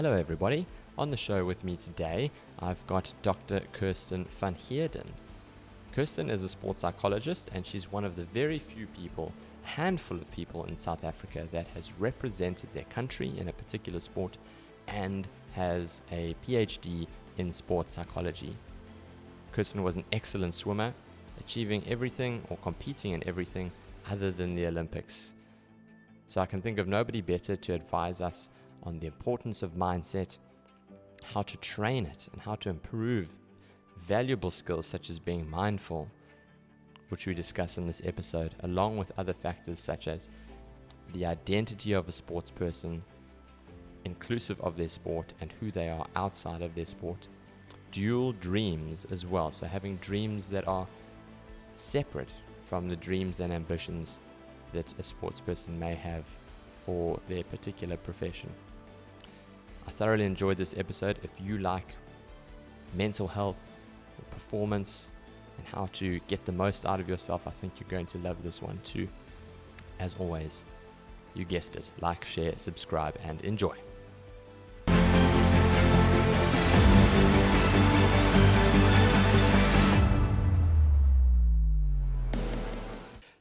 Hello everybody. On the show with me today, I've got Dr. Kirsten van Heerden. Kirsten is a sports psychologist and she's one of the very few people, a handful of people in South Africa that has represented their country in a particular sport and has a PhD in sports psychology. Kirsten was an excellent swimmer, achieving everything or competing in everything other than the Olympics. So I can think of nobody better to advise us on the importance of mindset, how to train it, and how to improve valuable skills such as being mindful, which we discuss in this episode, along with other factors such as the identity of a sports person, inclusive of their sport and who they are outside of their sport, dual dreams as well, so having dreams that are separate from the dreams and ambitions that a sports person may have for their particular profession. I thoroughly enjoyed this episode. If you like mental health, performance, and how to get the most out of yourself, I think you're going to love this one too. As always, you guessed it, like, share, subscribe, and enjoy.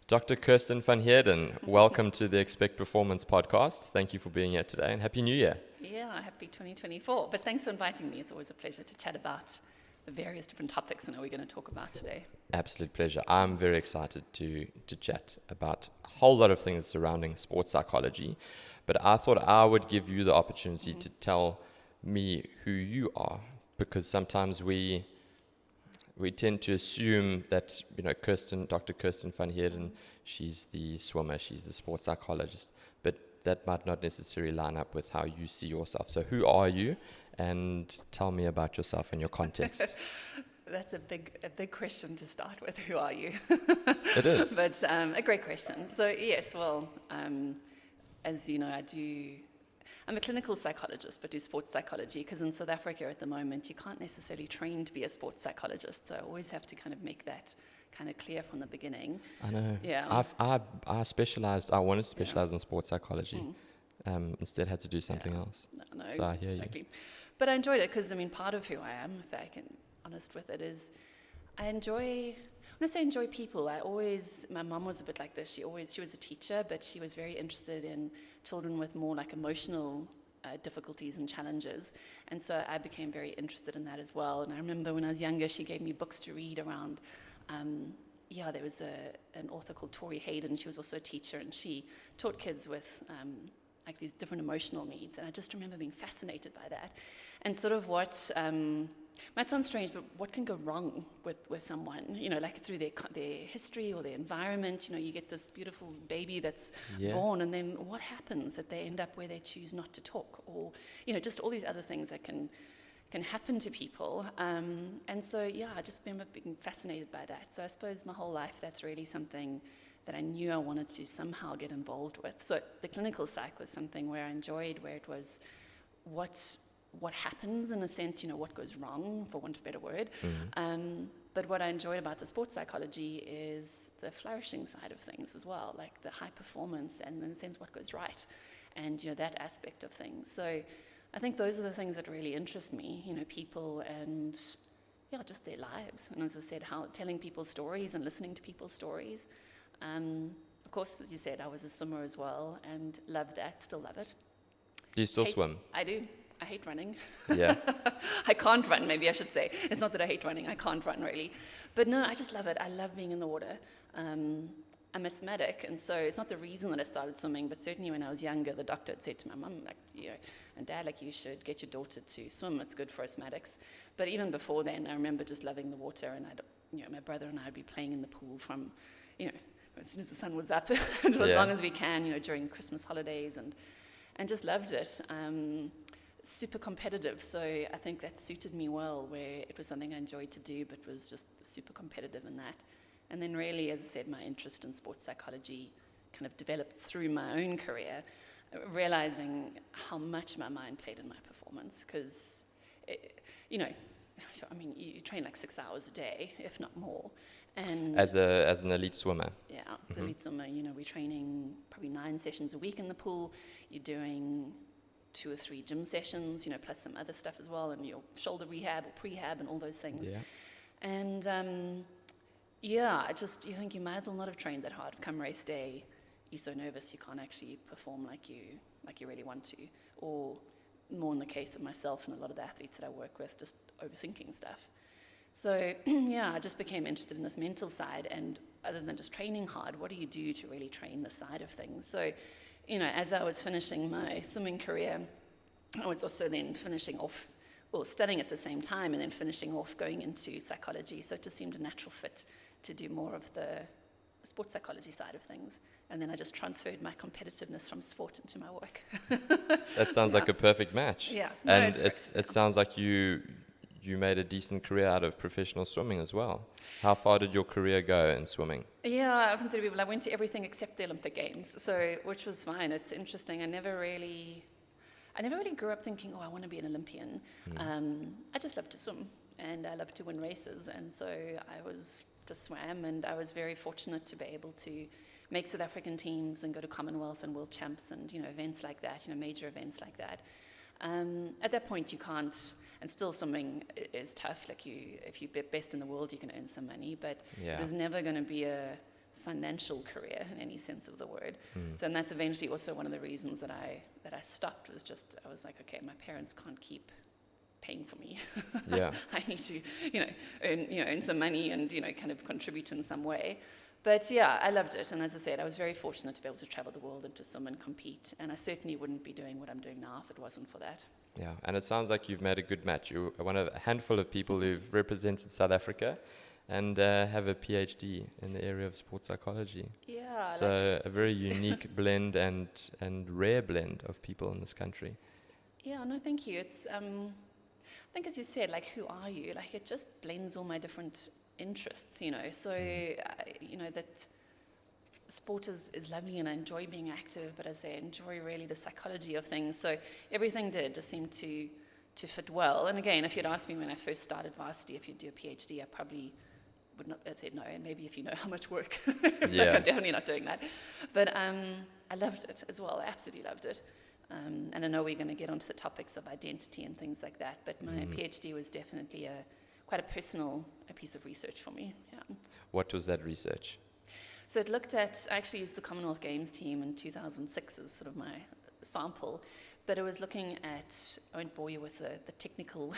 Dr. Kirsten van Heerden, welcome to the Expect Performance podcast. Thank you for being here today and Happy New Year. Yeah, happy 2024. But thanks for inviting me. It's always a pleasure to chat about the various different topics that we're going to talk about today. Absolute pleasure. I'm very excited to chat about a whole lot of things surrounding sports psychology, but I thought I would give you the opportunity to tell me who you are, because sometimes we tend to assume that, Dr. Kirsten van Heerden, she's the swimmer, she's the sports psychologist, but that might not necessarily line up with how you see yourself. So who are you? And tell me about yourself and your context. That's a big question to start with. Who are you? It is. But a great question. So yes, well, as you know, I'm a clinical psychologist, but do sports psychology, because in South Africa at the moment, you can't necessarily train to be a sports psychologist. So I always have to kind of make that kind of clear from the beginning. I know. Yeah. I wanted to specialize in sports psychology. Instead had to do something else. No, so I hear you. But I enjoyed it because, part of who I am, if I can be honest with it, is when I say enjoy people, my mum was a bit like this. She was a teacher, but she was very interested in children with more like emotional difficulties and challenges. And so I became very interested in that as well. And I remember when I was younger, she gave me books to read around, there was an author called Tori Hayden. She was also a teacher, and she taught kids with like these different emotional needs. And I just remember being fascinated by that. And sort of what might sound strange, but what can go wrong with someone, like through their history or their environment. You get this beautiful baby that's born, and then what happens that they end up where they choose not to talk, or, just all these other things that can happen to people. And so, I just remember being fascinated by that. So I suppose my whole life, that's really something that I knew I wanted to somehow get involved with. So the clinical psych was something where I enjoyed, where it was what happens, in a sense, what goes wrong, for want of a better word. But what I enjoyed about the sports psychology is the flourishing side of things as well, like the high performance and, in a sense, what goes right, and that aspect of things. So I think those are the things that really interest me, people and just their lives. And as I said, how telling people's stories and listening to people's stories. Of course, as you said, I was a swimmer as well and loved that, still love it. Do you still swim? I do. I hate running. Yeah. I can't run, maybe I should say. It's not that I hate running, I can't run really. But no, I just love it. I love being in the water. I'm asthmatic, and so it's not the reason that I started swimming, but certainly when I was younger, the doctor had said to my mum, and dad, you should get your daughter to swim, it's good for asthmatics. But even before then, I remember just loving the water, and my brother and I would be playing in the pool from, as soon as the sun was up, as long as we can, during Christmas holidays, and just loved it. Super competitive, so I think that suited me well, where it was something I enjoyed to do, but was just super competitive in that. And then really, as I said, my interest in sports psychology kind of developed through my own career, realizing how much my mind played in my performance, because, you train like 6 hours a day, if not more. And as an elite swimmer. Yeah, as an elite swimmer, we're training probably 9 sessions a week in the pool. You're doing 2 or 3 gym sessions, plus some other stuff as well, and your shoulder rehab or prehab and all those things. Yeah. And you think you might as well not have trained that hard. Come race day, you're so nervous you can't actually perform like you really want to, or more in the case of myself and a lot of the athletes that I work with, just overthinking stuff. So I just became interested in this mental side, and other than just training hard, what do you do to really train the side of things? So, as I was finishing my swimming career, I was also then finishing off, or studying at the same time, and then finishing off going into psychology. So it just seemed a natural fit to do more of the sports psychology side of things. And then I just transferred my competitiveness from sport into my work. That sounds like a perfect match. Yeah. And it sounds like you made a decent career out of professional swimming as well. How far did your career go in swimming? Yeah, I often say to people, I went to everything except the Olympic Games, which was fine. It's interesting. I never really grew up thinking, I want to be an Olympian. I just loved to swim, and I loved to win races, and so I was just swam, and I was very fortunate to be able to make South African teams and go to Commonwealth and World Champs and events like that, major events like that. At that point, you can't, and still swimming is tough. Like if you're best in the world, you can earn some money, but it was never going to be a financial career in any sense of the word. So, and that's eventually also one of the reasons that I stopped, was just, I was like, okay, my parents can't keep paying for me. Yeah. I need to, earn some money and, kind of contribute in some way. But yeah, I loved it. And as I said, I was very fortunate to be able to travel the world and to swim and compete. And I certainly wouldn't be doing what I'm doing now if it wasn't for that. Yeah, and it sounds like you've made a good match. You're one of a handful of people who've represented South Africa and have a PhD in the area of sports psychology. Yeah. So a very unique blend and rare blend of people in this country. Yeah, no, thank you. It's, I think as you said, like, who are you? Like, it just blends all my different interests, So, that sport is lovely and I enjoy being active, but as I enjoy really the psychology of things. So everything just seemed to fit well. And again, if you'd asked me when I first started varsity if you'd do a PhD, I probably would not have said no. And maybe if you know how much work, I'm definitely not doing that. But I loved it as well. I absolutely loved it. And I know we're going to get onto the topics of identity and things like that, but my PhD was definitely quite a personal piece of research for me. Yeah. What was that research? So it looked at, I actually used the Commonwealth Games team in 2006 as sort of my sample, but it was looking at, I won't bore you with the technical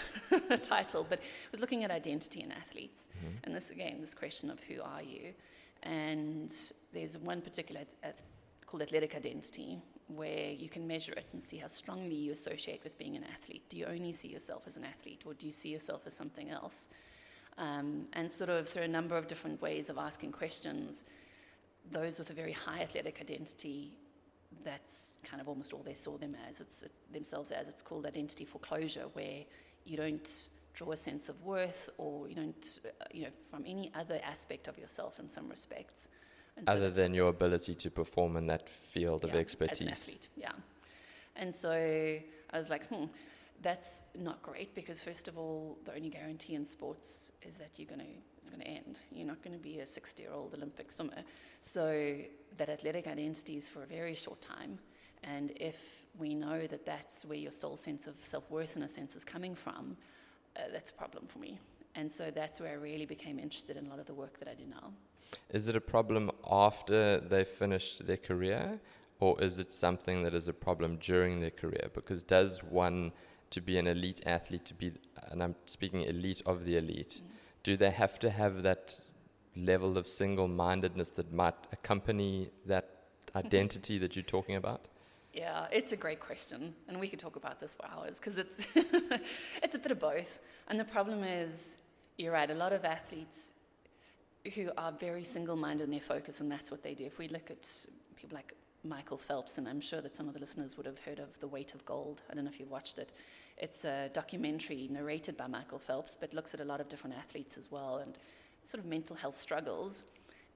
title, but it was looking at identity in athletes. And this question of who are you? And there's one particular called athletic identity, where you can measure it and see how strongly you associate with being an athlete. Do you only see yourself as an athlete, or do you see yourself as something else? And sort of through a number of different ways of asking questions, those with a very high athletic identity, that's kind of almost all they saw themselves as. It's called identity foreclosure, where you don't draw a sense of worth, or you don't, from any other aspect of yourself in some respects. Other than your ability to perform in that field of expertise. As an athlete, yeah. And so I was like, that's not great, because first of all, the only guarantee in sports is that it's going to end. You're not going to be a 60-year-old Olympic swimmer. So that athletic identity is for a very short time. And if we know that that's where your sole sense of self-worth, in a sense, is coming from, that's a problem for me. And so that's where I really became interested in a lot of the work that I do now. Is it a problem after they finished their career, or is it something that is a problem during their career? Because does one, to be an elite athlete, to be, and I'm speaking elite of the elite, do they have to have that level of single-mindedness that might accompany that identity that you're talking about? Yeah, it's a great question, and we could talk about this for hours, because it's it's a bit of both. And the problem is, you're right, a lot of athletes who are very single-minded in their focus, and that's what they do. If we look at people like Michael Phelps, and I'm sure that some of the listeners would have heard of The Weight of Gold. I don't know if you've watched it. It's a documentary narrated by Michael Phelps, but looks at a lot of different athletes as well, and sort of mental health struggles.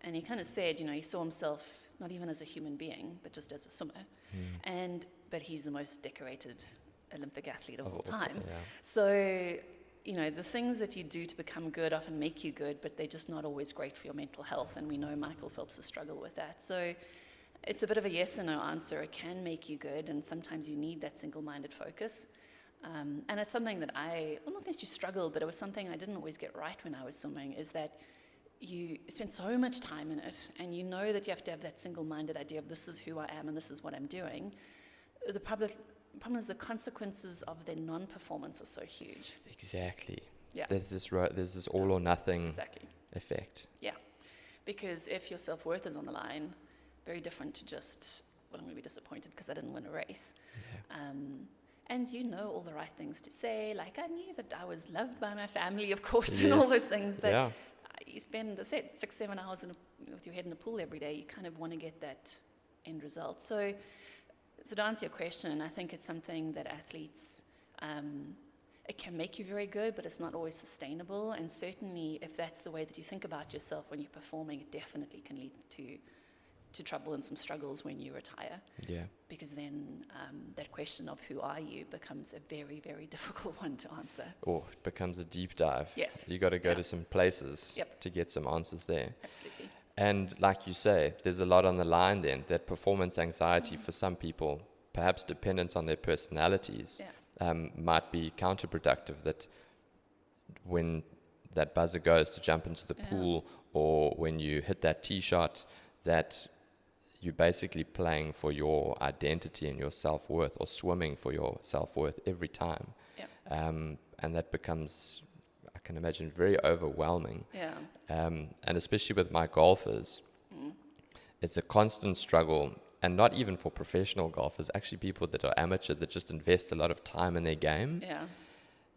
And he kind of said, he saw himself not even as a human being, but just as a swimmer. But he's the most decorated Olympic athlete of all time. Yeah. So, the things that you do to become good often make you good, but they're just not always great for your mental health. And we know Michael Phelps' struggle with that. So, it's a bit of a yes or no answer. It can make you good, and sometimes you need that single-minded focus. And it's something that not necessarily struggle, but it was something I didn't always get right when I was swimming, is that you spend so much time in it, and you know that you have to have that single-minded idea of this is who I am and this is what I'm doing. The problem is the consequences of their non-performance are so huge. Exactly. Yeah. There's this all or nothing effect. Yeah. Because if your self-worth is on the line, very different to just, well, I'm going to be disappointed because I didn't win a race. Yeah. And you know all the right things to say, like I knew that I was loved by my family, of course, and all those things, but you spend, 6-7 hours with your head in the pool every day, you kind of want to get that end result. So to answer your question, I think it's something that athletes, it can make you very good, but it's not always sustainable, and certainly if that's the way that you think about yourself when you're performing, it definitely can lead to trouble and some struggles when you retire. Yeah. Because then that question of who are you becomes a very, very difficult one to answer. Or it becomes a deep dive. Yes. You got to go to some places to get some answers there. Absolutely. And like you say, there's a lot on the line then. That performance anxiety for some people, perhaps dependent on their personalities, might be counterproductive. That when that buzzer goes to jump into the pool, or when you hit that tee shot, that you're basically playing for your identity and your self-worth, or swimming for your self-worth every time. And that becomes, I can imagine, very overwhelming. And especially with my golfers, it's a constant struggle, and not even for professional golfers, actually people that are amateur that just invest a lot of time in their game,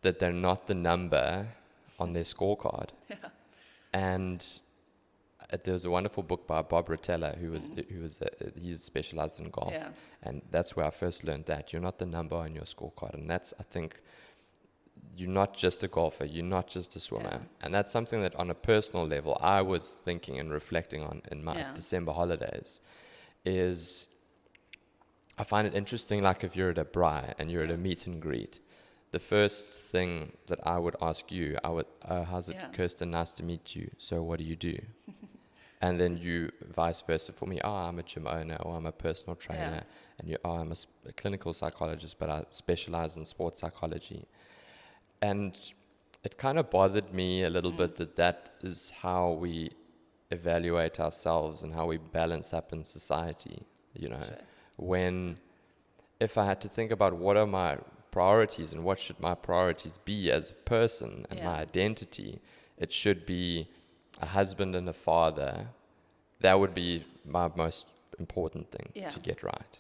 that they're not the number on their scorecard. And there's a wonderful book by Bob Rotella, he's specialized in golf, and that's where I first learned that you're not the number on your scorecard, and that's, I think, you're not just a golfer, you're not just a swimmer, and that's something that on a personal level I was thinking and reflecting on in my December holidays. Is I find it interesting, like if you're at a braai and you're at a meet and greet, the first thing that I would ask you, how's it, Kirsten, nice to meet you, so what do you do? And then you, vice versa for me, I'm a gym owner, or I'm a personal trainer, and you, I'm a clinical psychologist, but I specialize in sports psychology. And it kind of bothered me a little bit that is how we evaluate ourselves and how we balance up in society, when, if I had to think about what are my priorities and what should my priorities be as a person and my identity, it should be a husband and a father. That would be my most important thing to get right.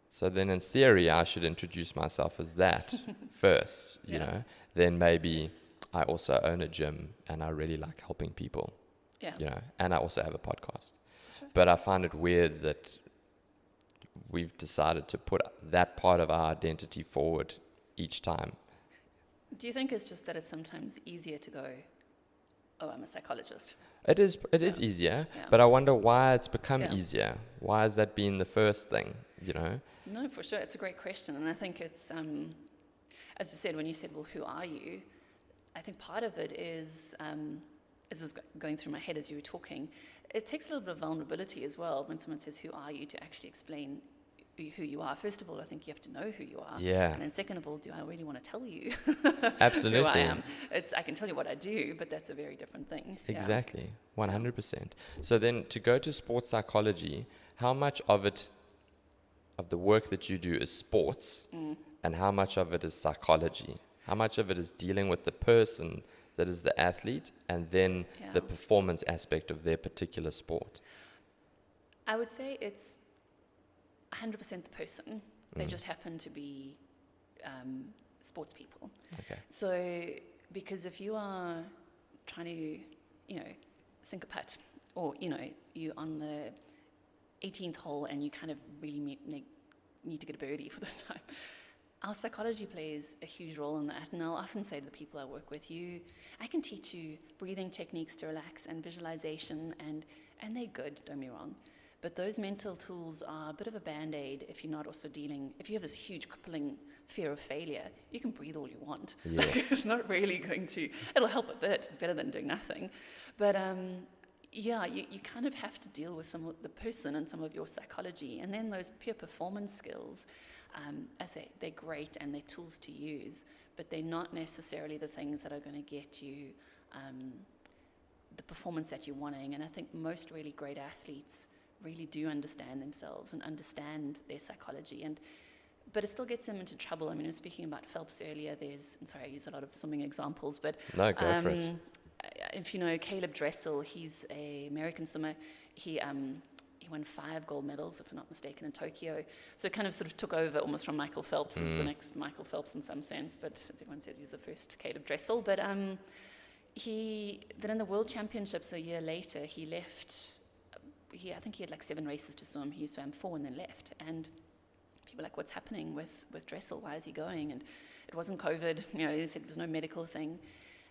So then in theory, I should introduce myself as that first, then maybe I also own a gym and I really like helping people, and I also have a podcast. But I find it weird that we've decided to put that part of our identity forward each time. Do you think it's just that it's sometimes easier to go, oh, I'm a psychologist? It is easier, but I wonder why it's become easier. Why has that been the first thing, No, for sure. It's a great question. And I think it's, as you said, when you said, well, who are you? I think part of it is, as was going through my head as you were talking, it takes a little bit of vulnerability as well when someone says, who are you, to actually explain who you are. First of all, I think you have to know who you are. And then second of all, do I really want to tell you Absolutely. who I am? I can tell you what I do, but that's a very different thing. Exactly. 100%. So then to go to sports psychology, how much of the work that you do is sports, and how much of it is psychology? How much of it is dealing with the person that is the athlete, and then the performance aspect of their particular sport? I would say it's 100% the person. They just happen to be sports people. Okay. So, because if you are trying to, sink a putt, or, you're on the 18th hole and you kind of really need to get a birdie for this time, our psychology plays a huge role in that. And I'll often say to the people I work with, I can teach you breathing techniques to relax and visualization, and they're good, don't get me wrong. But those mental tools are a bit of a band-aid if you're not also if you have this huge crippling fear of failure, you can breathe all you want. Yes. It's not really it'll help a bit, it's better than doing nothing. But you kind of have to deal with some of the person and some of your psychology. And then those pure performance skills, I say they're great and they're tools to use, but they're not necessarily the things that are going to get you the performance that you're wanting. And I think most really great athletes really do understand themselves and understand their psychology. But it still gets them into trouble. I mean, I was speaking about Phelps earlier. I use a lot of swimming examples, but No, go for it. If you know Caleb Dressel, he's an American swimmer. He won 5 gold medals, if I'm not mistaken, in Tokyo. So it kind of sort of took over almost from Michael Phelps as the next Michael Phelps in some sense. But as everyone says, he's the first Caleb Dressel. But then in the World Championships a year later, he left. I think he had like 7 races to swim. He swam 4 and then left. And people were like, what's happening with Dressel? Why is he going? And it wasn't COVID. He said it was no medical thing.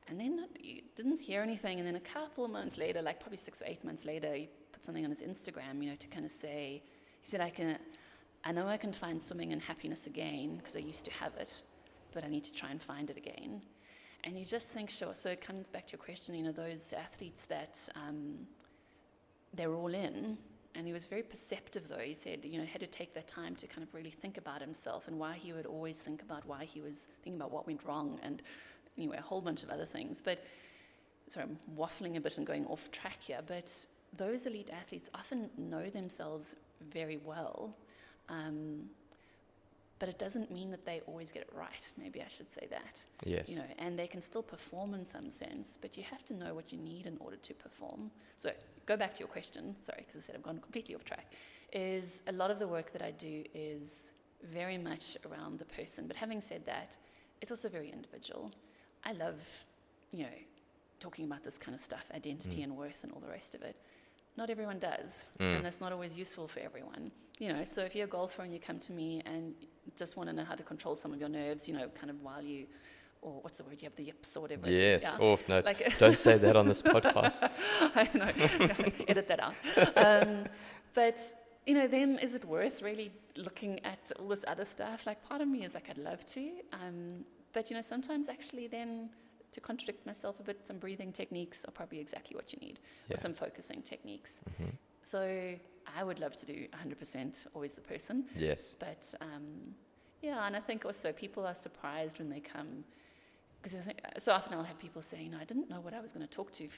And then you didn't hear anything. And then a couple of months later, like probably 6 or 8 months later, he put something on his Instagram, to kind of say, he said, I know I can find swimming and happiness again because I used to have it, but I need to try and find it again. And you just think, sure. So it comes back to your question, those athletes that they're all in. And he was very perceptive, though. He said, he had to take that time to kind of really think about himself and why he would always think about why he was thinking about what went wrong and a whole bunch of other things. But, sorry, I'm waffling a bit and going off track here, but those elite athletes often know themselves very well, but it doesn't mean that they always get it right. Maybe I should say that. Yes. And they can still perform in some sense, but you have to know what you need in order to perform. So go back to your question, sorry, because I said I've gone completely off track, is a lot of the work that I do is very much around the person. But having said that, it's also very individual. I love, talking about this kind of stuff, identity and worth and all the rest of it. Not everyone does, and that's not always useful for everyone. So if you're a golfer and you come to me and just want to know how to control some of your nerves, kind of while you, or what's the word, you have the yips or whatever it is. Yes, no, don't say that on this podcast. I know, edit that out. But, then is it worth really looking at all this other stuff? Like, part of me is like, I'd love to. But, sometimes actually then, to contradict myself a bit, some breathing techniques are probably exactly what you need, or some focusing techniques. Mm-hmm. So I would love to do 100% always the person. Yes. But, and I think also people are surprised when they come, because I think so often I'll have people say, I didn't know what I was going to talk to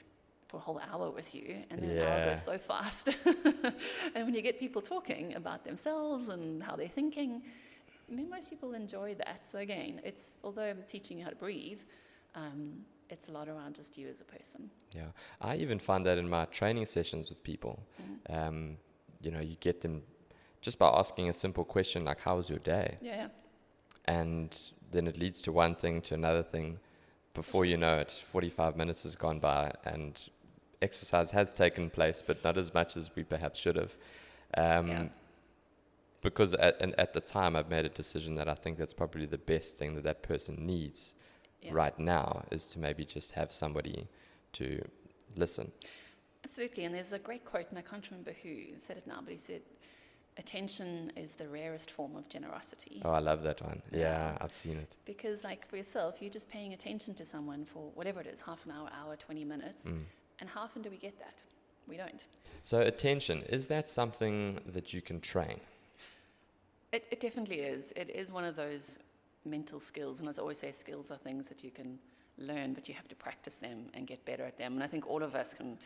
for a whole hour with you, and then an hour goes so fast. And when you get people talking about themselves and how they're thinking, then most people enjoy that. So again, although I'm teaching you how to breathe, it's a lot around just you as a person. Yeah, I even find that in my training sessions with people. Mm-hmm. You get them just by asking a simple question like, how was your day? Yeah. And then it leads to one thing to another thing. Before you know it, 45 minutes has gone by and exercise has taken place, but not as much as we perhaps should have. Because at the time I've made a decision that I think that's probably the best thing that person needs right now, is to maybe just have somebody to listen. Absolutely, and there's a great quote, and I can't remember who said it now, but he said, attention is the rarest form of generosity. Oh, I love that one. Yeah, I've seen it. Because like for yourself, you're just paying attention to someone for whatever it is, half an hour, 20 minutes, and how often do we get that? We don't. So attention, is that something that you can train? It definitely is. It is one of those mental skills, and as I always say, skills are things that you can learn, but you have to practice them and get better at them. And I think all of us can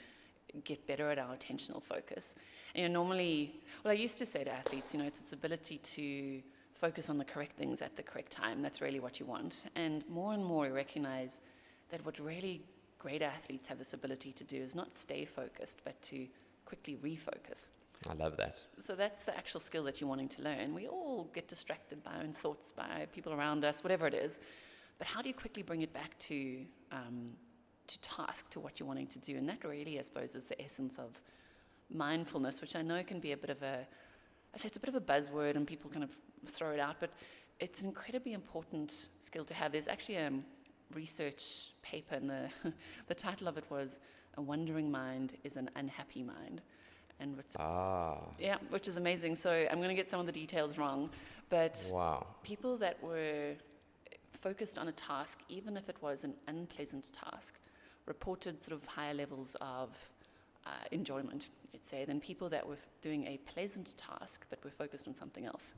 get better at our attentional focus. And normally, I used to say to athletes, it's its ability to focus on the correct things at the correct time. That's really what you want. And more we recognize that what really great athletes have this ability to do is not stay focused, but to quickly refocus. I love that. So that's the actual skill that you're wanting to learn. We all get distracted by our own thoughts, by people around us, whatever it is. But how do you quickly bring it back to task, to what you're wanting to do? And that really, I suppose, is the essence of mindfulness, which I know can be it's a bit of a buzzword and people kind of throw it out, but it's an incredibly important skill to have. There's actually a research paper, and the title of it was, "A Wandering Mind is an Unhappy Mind." And which is amazing. So I'm going to get some of the details wrong, but people that were focused on a task, even if it was an unpleasant task, reported sort of higher levels of enjoyment, let's say, than people that were doing a pleasant task but were focused on something else.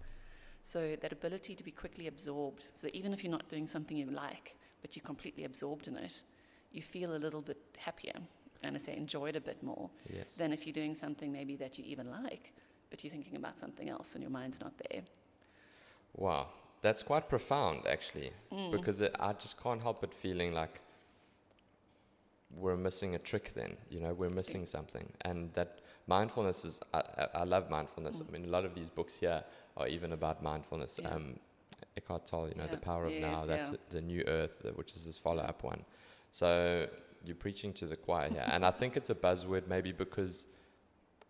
So that ability to be quickly absorbed, so even if you're not doing something you like, but you're completely absorbed in it, you feel a little bit happier, and I say enjoy it a bit more, Yes. than if you're doing something maybe that you even like, but you're thinking about something else and your mind's not there. Wow, that's quite profound, actually, because I just can't help but feeling like we're missing a trick then, we're missing something. And that mindfulness is, I love mindfulness. I mean, a lot of these books here are even about mindfulness. Yeah. Eckhart Tolle, Yeah. The Power of Yes, Now, that's yeah. The New Earth, which is his follow-up one. So you're preaching to the choir here. And I think it's a buzzword maybe because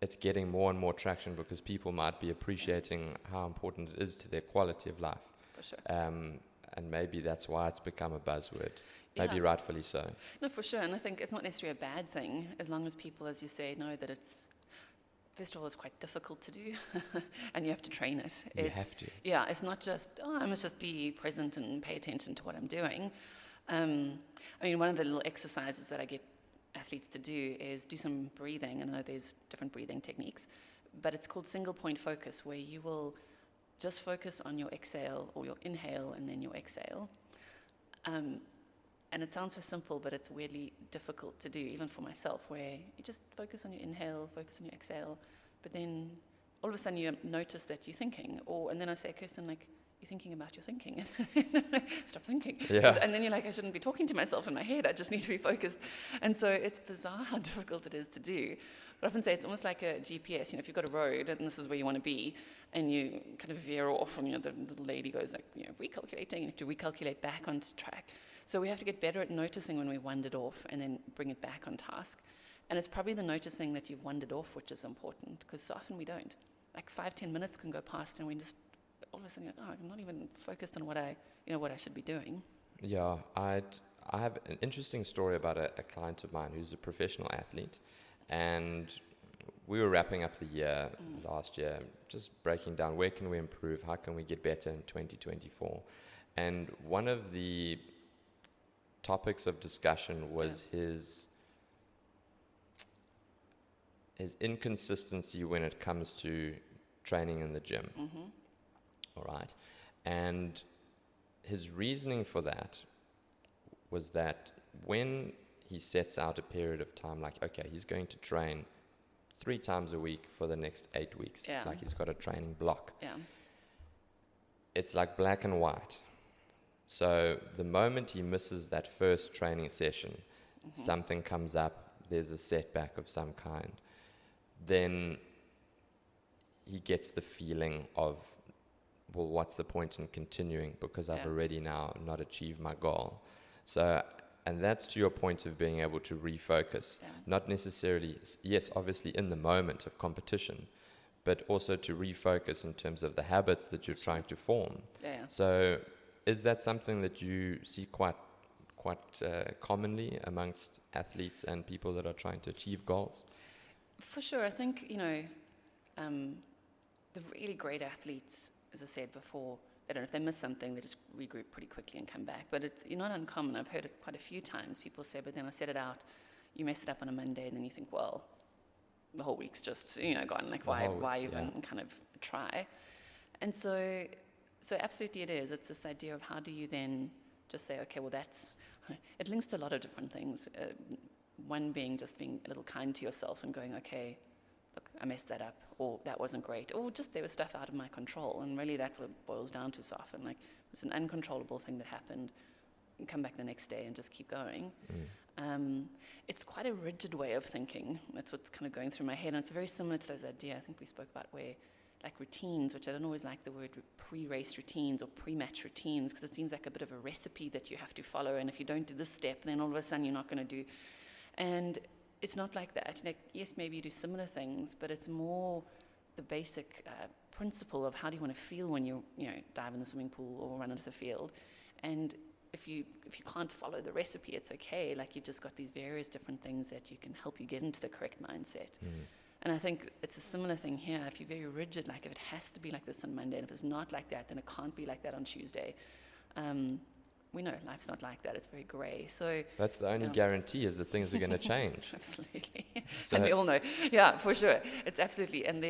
it's getting more and more traction because people might be appreciating how important it is to their quality of life. For sure. And maybe that's why it's become a buzzword. Maybe Yeah. rightfully so. No, for sure. And I think it's not necessarily a bad thing as long as people, as you say, know that it's, first of all, it's quite difficult to do and you have to train it. You have to. Yeah, it's not just, I must just be present and pay attention to what I'm doing. I mean, one of the little exercises that I get athletes to do is do some breathing. And I know there's different breathing techniques, but it's called single point focus, where you will just focus on your exhale or your inhale and then your exhale. And it sounds so simple, but it's weirdly difficult to do, even for myself, where you just focus on your inhale, focus on your exhale, but then all of a sudden you notice that you're thinking, and then I say, Kirsten, like, you're thinking about your thinking. Stop thinking. Yeah. And then you're like, I shouldn't be talking to myself in my head. I just need to be focused. And so it's bizarre how difficult it is to do. But I often say it's almost like a GPS. If you've got a road and this is where you want to be, and you kind of veer off, and the little lady goes like, recalculating, you have to recalculate back onto track. So we have to get better at noticing when we wandered off and then bring it back on task. And it's probably the noticing that you've wandered off which is important, because so often we don't. Like 5-10 minutes can go past and we just all of a sudden, I'm not even focused on what I should be doing. Yeah, I have an interesting story about a client of mine who's a professional athlete, and we were wrapping up the year last year, just breaking down where can we improve, how can we get better in 2024, and one of the topics of discussion was his inconsistency when it comes to training in the gym. All right. And his reasoning for that was that when he sets out a period of time, like, okay, he's going to train 3 times a week for the next 8 weeks, like he's got a training block. Yeah. It's like black and white. So the moment he misses that first training session, something comes up, there's a setback of some kind, then he gets the feeling of, well, what's the point in continuing, because I've already now not achieved my goal. So, and that's to your point of being able to refocus, not necessarily, yes, obviously in the moment of competition, but also to refocus in terms of the habits that you're trying to form. So is that something that you see quite commonly amongst athletes and people that are trying to achieve goals? For sure. I think, the really great athletes, as I said before, they don't know if they miss something, they just regroup pretty quickly and come back. But it's not uncommon. I've heard it quite a few times. People say, but then I set it out, you mess it up on a Monday, and then you think, well, the whole week's just, gone. Like, why even kind of try? And so absolutely it is. It's this idea of how do you then just say, okay, well, it links to a lot of different things. One being just being a little kind to yourself and going, okay, look, I messed that up, or that wasn't great, or just there was stuff out of my control. And really that's what it boils down to so often. Like, it was an uncontrollable thing that happened, and come back the next day and just keep going. It's quite a rigid way of thinking. That's what's kind of going through my head. And it's very similar to those ideas I think we spoke about, where like routines, which I don't always like the word pre-race routines or pre-match routines, because it seems like a bit of a recipe that you have to follow. And if you don't do this step, then all of a sudden you're not going to do. And it's not like that. Like, yes, maybe you do similar things, but it's more the basic principle of how do you want to feel when you dive in the swimming pool or run into the field. And if you can't follow the recipe, it's okay. Like, you've just got these various different things that you can help you get into the correct mindset. And I think it's a similar thing here. If you're very rigid, like if it has to be like this on Monday, and if it's not like that, then it can't be like that on Tuesday. we know life's not like that. It's very grey. So That's the only guarantee, is that things are going to change. absolutely. So And we all know. Yeah, for sure. It's absolutely. And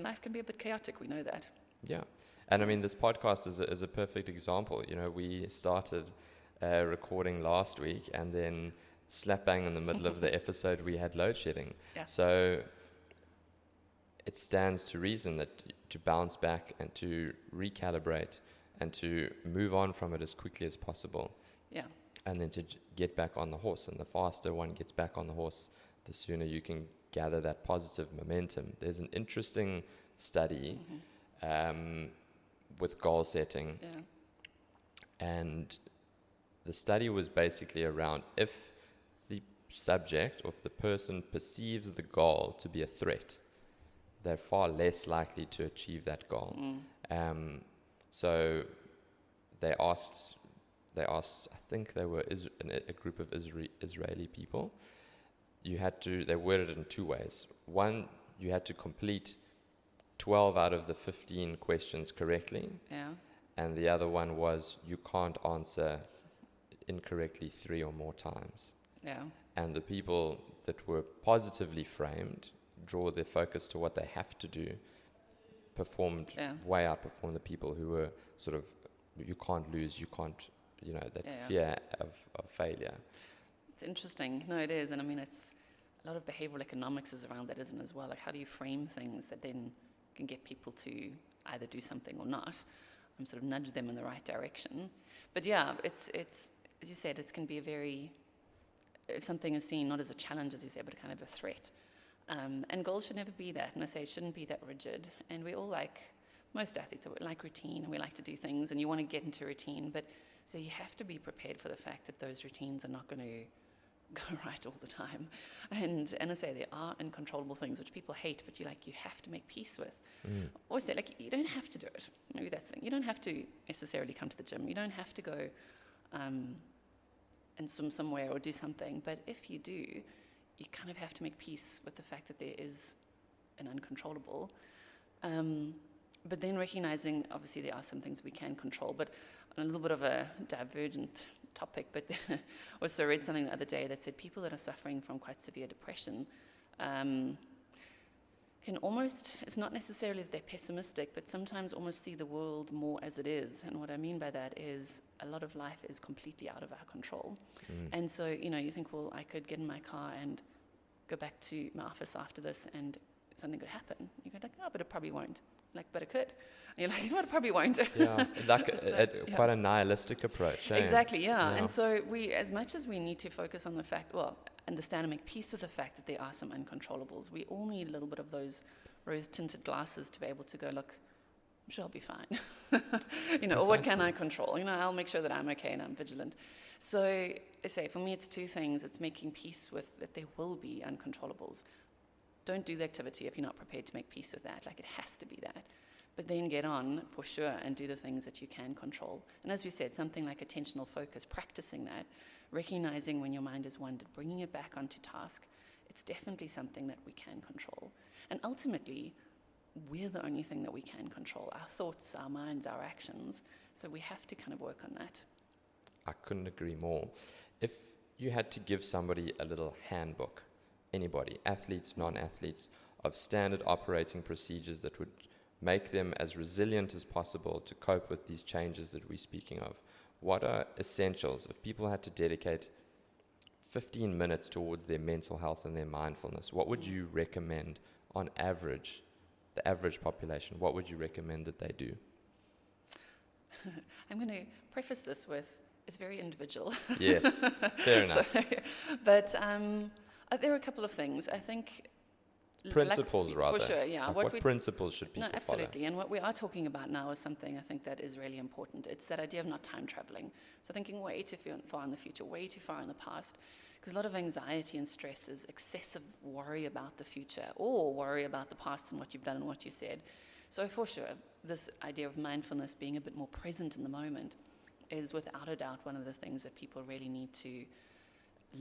life can be a bit chaotic. We know that. yeah. And I mean, this podcast is a perfect example. You know, we started recording last week, and then slap bang in the middle of the episode, we had load shedding. Yeah. So it stands to reason that to bounce back and to recalibrate and to move on from it as quickly as possible. Yeah. And then to get back on the horse. And the faster one gets back on the horse, the sooner you can gather that positive momentum. There's an interesting study with goal setting. Yeah. And the study was basically around, if the subject or if the person perceives the goal to be a threat, they're far less likely to achieve that goal. So they asked, I think they were a group of Israeli people. They worded it in two ways. One, you had to complete 12 out of the 15 questions correctly. Yeah. And the other one was, you can't answer incorrectly 3 or more times. Yeah. And the people that were positively framed, draw their focus to what they have to do, way outperformed the people who were sort of, you can't lose, you can't, that fear of failure. It's interesting. No, it is. And I mean, it's a lot of behavioral economics is around that, isn't it, as well? Like, how do you frame things that then can get people to either do something or not, and sort of nudge them in the right direction? But yeah, it's as you said, it can be if something is seen not as a challenge, as you said, but kind of a threat. And goals should never be that. And I say it shouldn't be that rigid. And we all most athletes like routine, and we like to do things, and you want to get into routine. But so you have to be prepared for the fact that those routines are not going to go right all the time. And I say there are uncontrollable things which people hate, but you have to make peace with. Or say, you don't have to do it. Maybe that's the thing. You don't have to necessarily come to the gym. You don't have to go and swim somewhere or do something. But if you do, you kind of have to make peace with the fact that there is an uncontrollable. But then recognizing, obviously, there are some things we can control. But on a little bit of a divergent topic, but also read something the other day that said people that are suffering from quite severe depression can almost, it's not necessarily that they're pessimistic, but sometimes almost see the world more as it is. And what I mean by that is a lot of life is completely out of our control. And so, you think, well, I could get in my car and go back to my office after this and something could happen. You go oh, but it probably won't. But it could. And you're like, no, it probably won't. Yeah, quite a nihilistic approach. Exactly, yeah. And so we, as much as we need to focus on the fact, understand and make peace with the fact that there are some uncontrollables, we all need a little bit of those rose-tinted glasses to be able to go, look, I'm sure I'll be fine. Or what can I control? I'll make sure that I'm okay and I'm vigilant. So I say, for me, it's two things. It's making peace with that there will be uncontrollables. Don't do the activity if you're not prepared to make peace with that. It has to be that. But then get on, for sure, and do the things that you can control. And as we said, something like attentional focus, practicing that, recognizing when your mind is wandered, bringing it back onto task, it's definitely something that we can control. And ultimately, we're the only thing that we can control. Our thoughts, our minds, our actions. So we have to kind of work on that. I couldn't agree more. If you had to give somebody a little handbook, anybody, athletes, non-athletes, of standard operating procedures that would make them as resilient as possible to cope with these changes that we're speaking of, what are essentials? If people had to dedicate 15 minutes towards their mental health and their mindfulness, what would you recommend on average, the average population, what would you recommend that they do? I'm going to preface this with, it's very individual. Yes, fair enough. But there are a couple of things. I think principles, rather. For sure, yeah. What principles should people follow? Absolutely. And what we are talking about now is something I think that is really important. It's that idea of not time traveling. So thinking way too far in the future, way too far in the past. Because a lot of anxiety and stress is excessive worry about the future or worry about the past and what you've done and what you said. So for sure, this idea of mindfulness, being a bit more present in the moment, is without a doubt one of the things that people really need to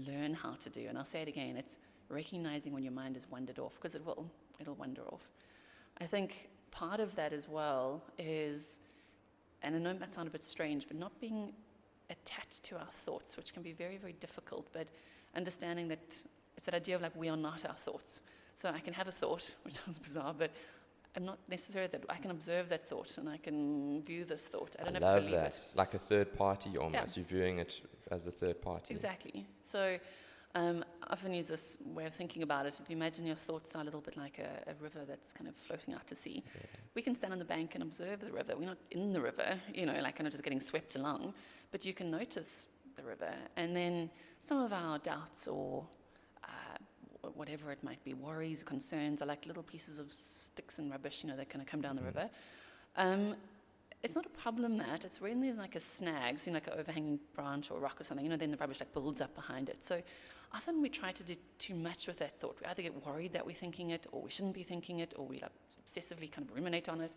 learn how to do. And I'll say it again, it's recognizing when your mind is wandered off, because it'll wander off. I think part of that as well is, and I know that sounds a bit strange, but not being attached attached to our thoughts, which can be very, very difficult, but understanding that it's that idea of like we are not our thoughts. So I can have a thought, which sounds bizarre, but I'm not necessarily that. I can observe that thought and I can view this thought. I don't have to believe that. it. Like a third party almost. Yeah. You're viewing it as a third party. Exactly. So I often use this way of thinking about it. If you imagine your thoughts are a little bit like a river that's kind of floating out to sea. Yeah. We can stand on the bank and observe the river. We're not in the river, like kind of just getting swept along, but you can notice the river. And then some of our doubts or whatever it might be, worries, concerns, are like little pieces of sticks and rubbish, that kind of come down the river. It's not a problem that, it's when there's like a snag, so like an overhanging branch or rock or something, then the rubbish like builds up behind it. So often we try to do too much with that thought. We either get worried that we're thinking it, or we shouldn't be thinking it, or we like obsessively kind of ruminate on it.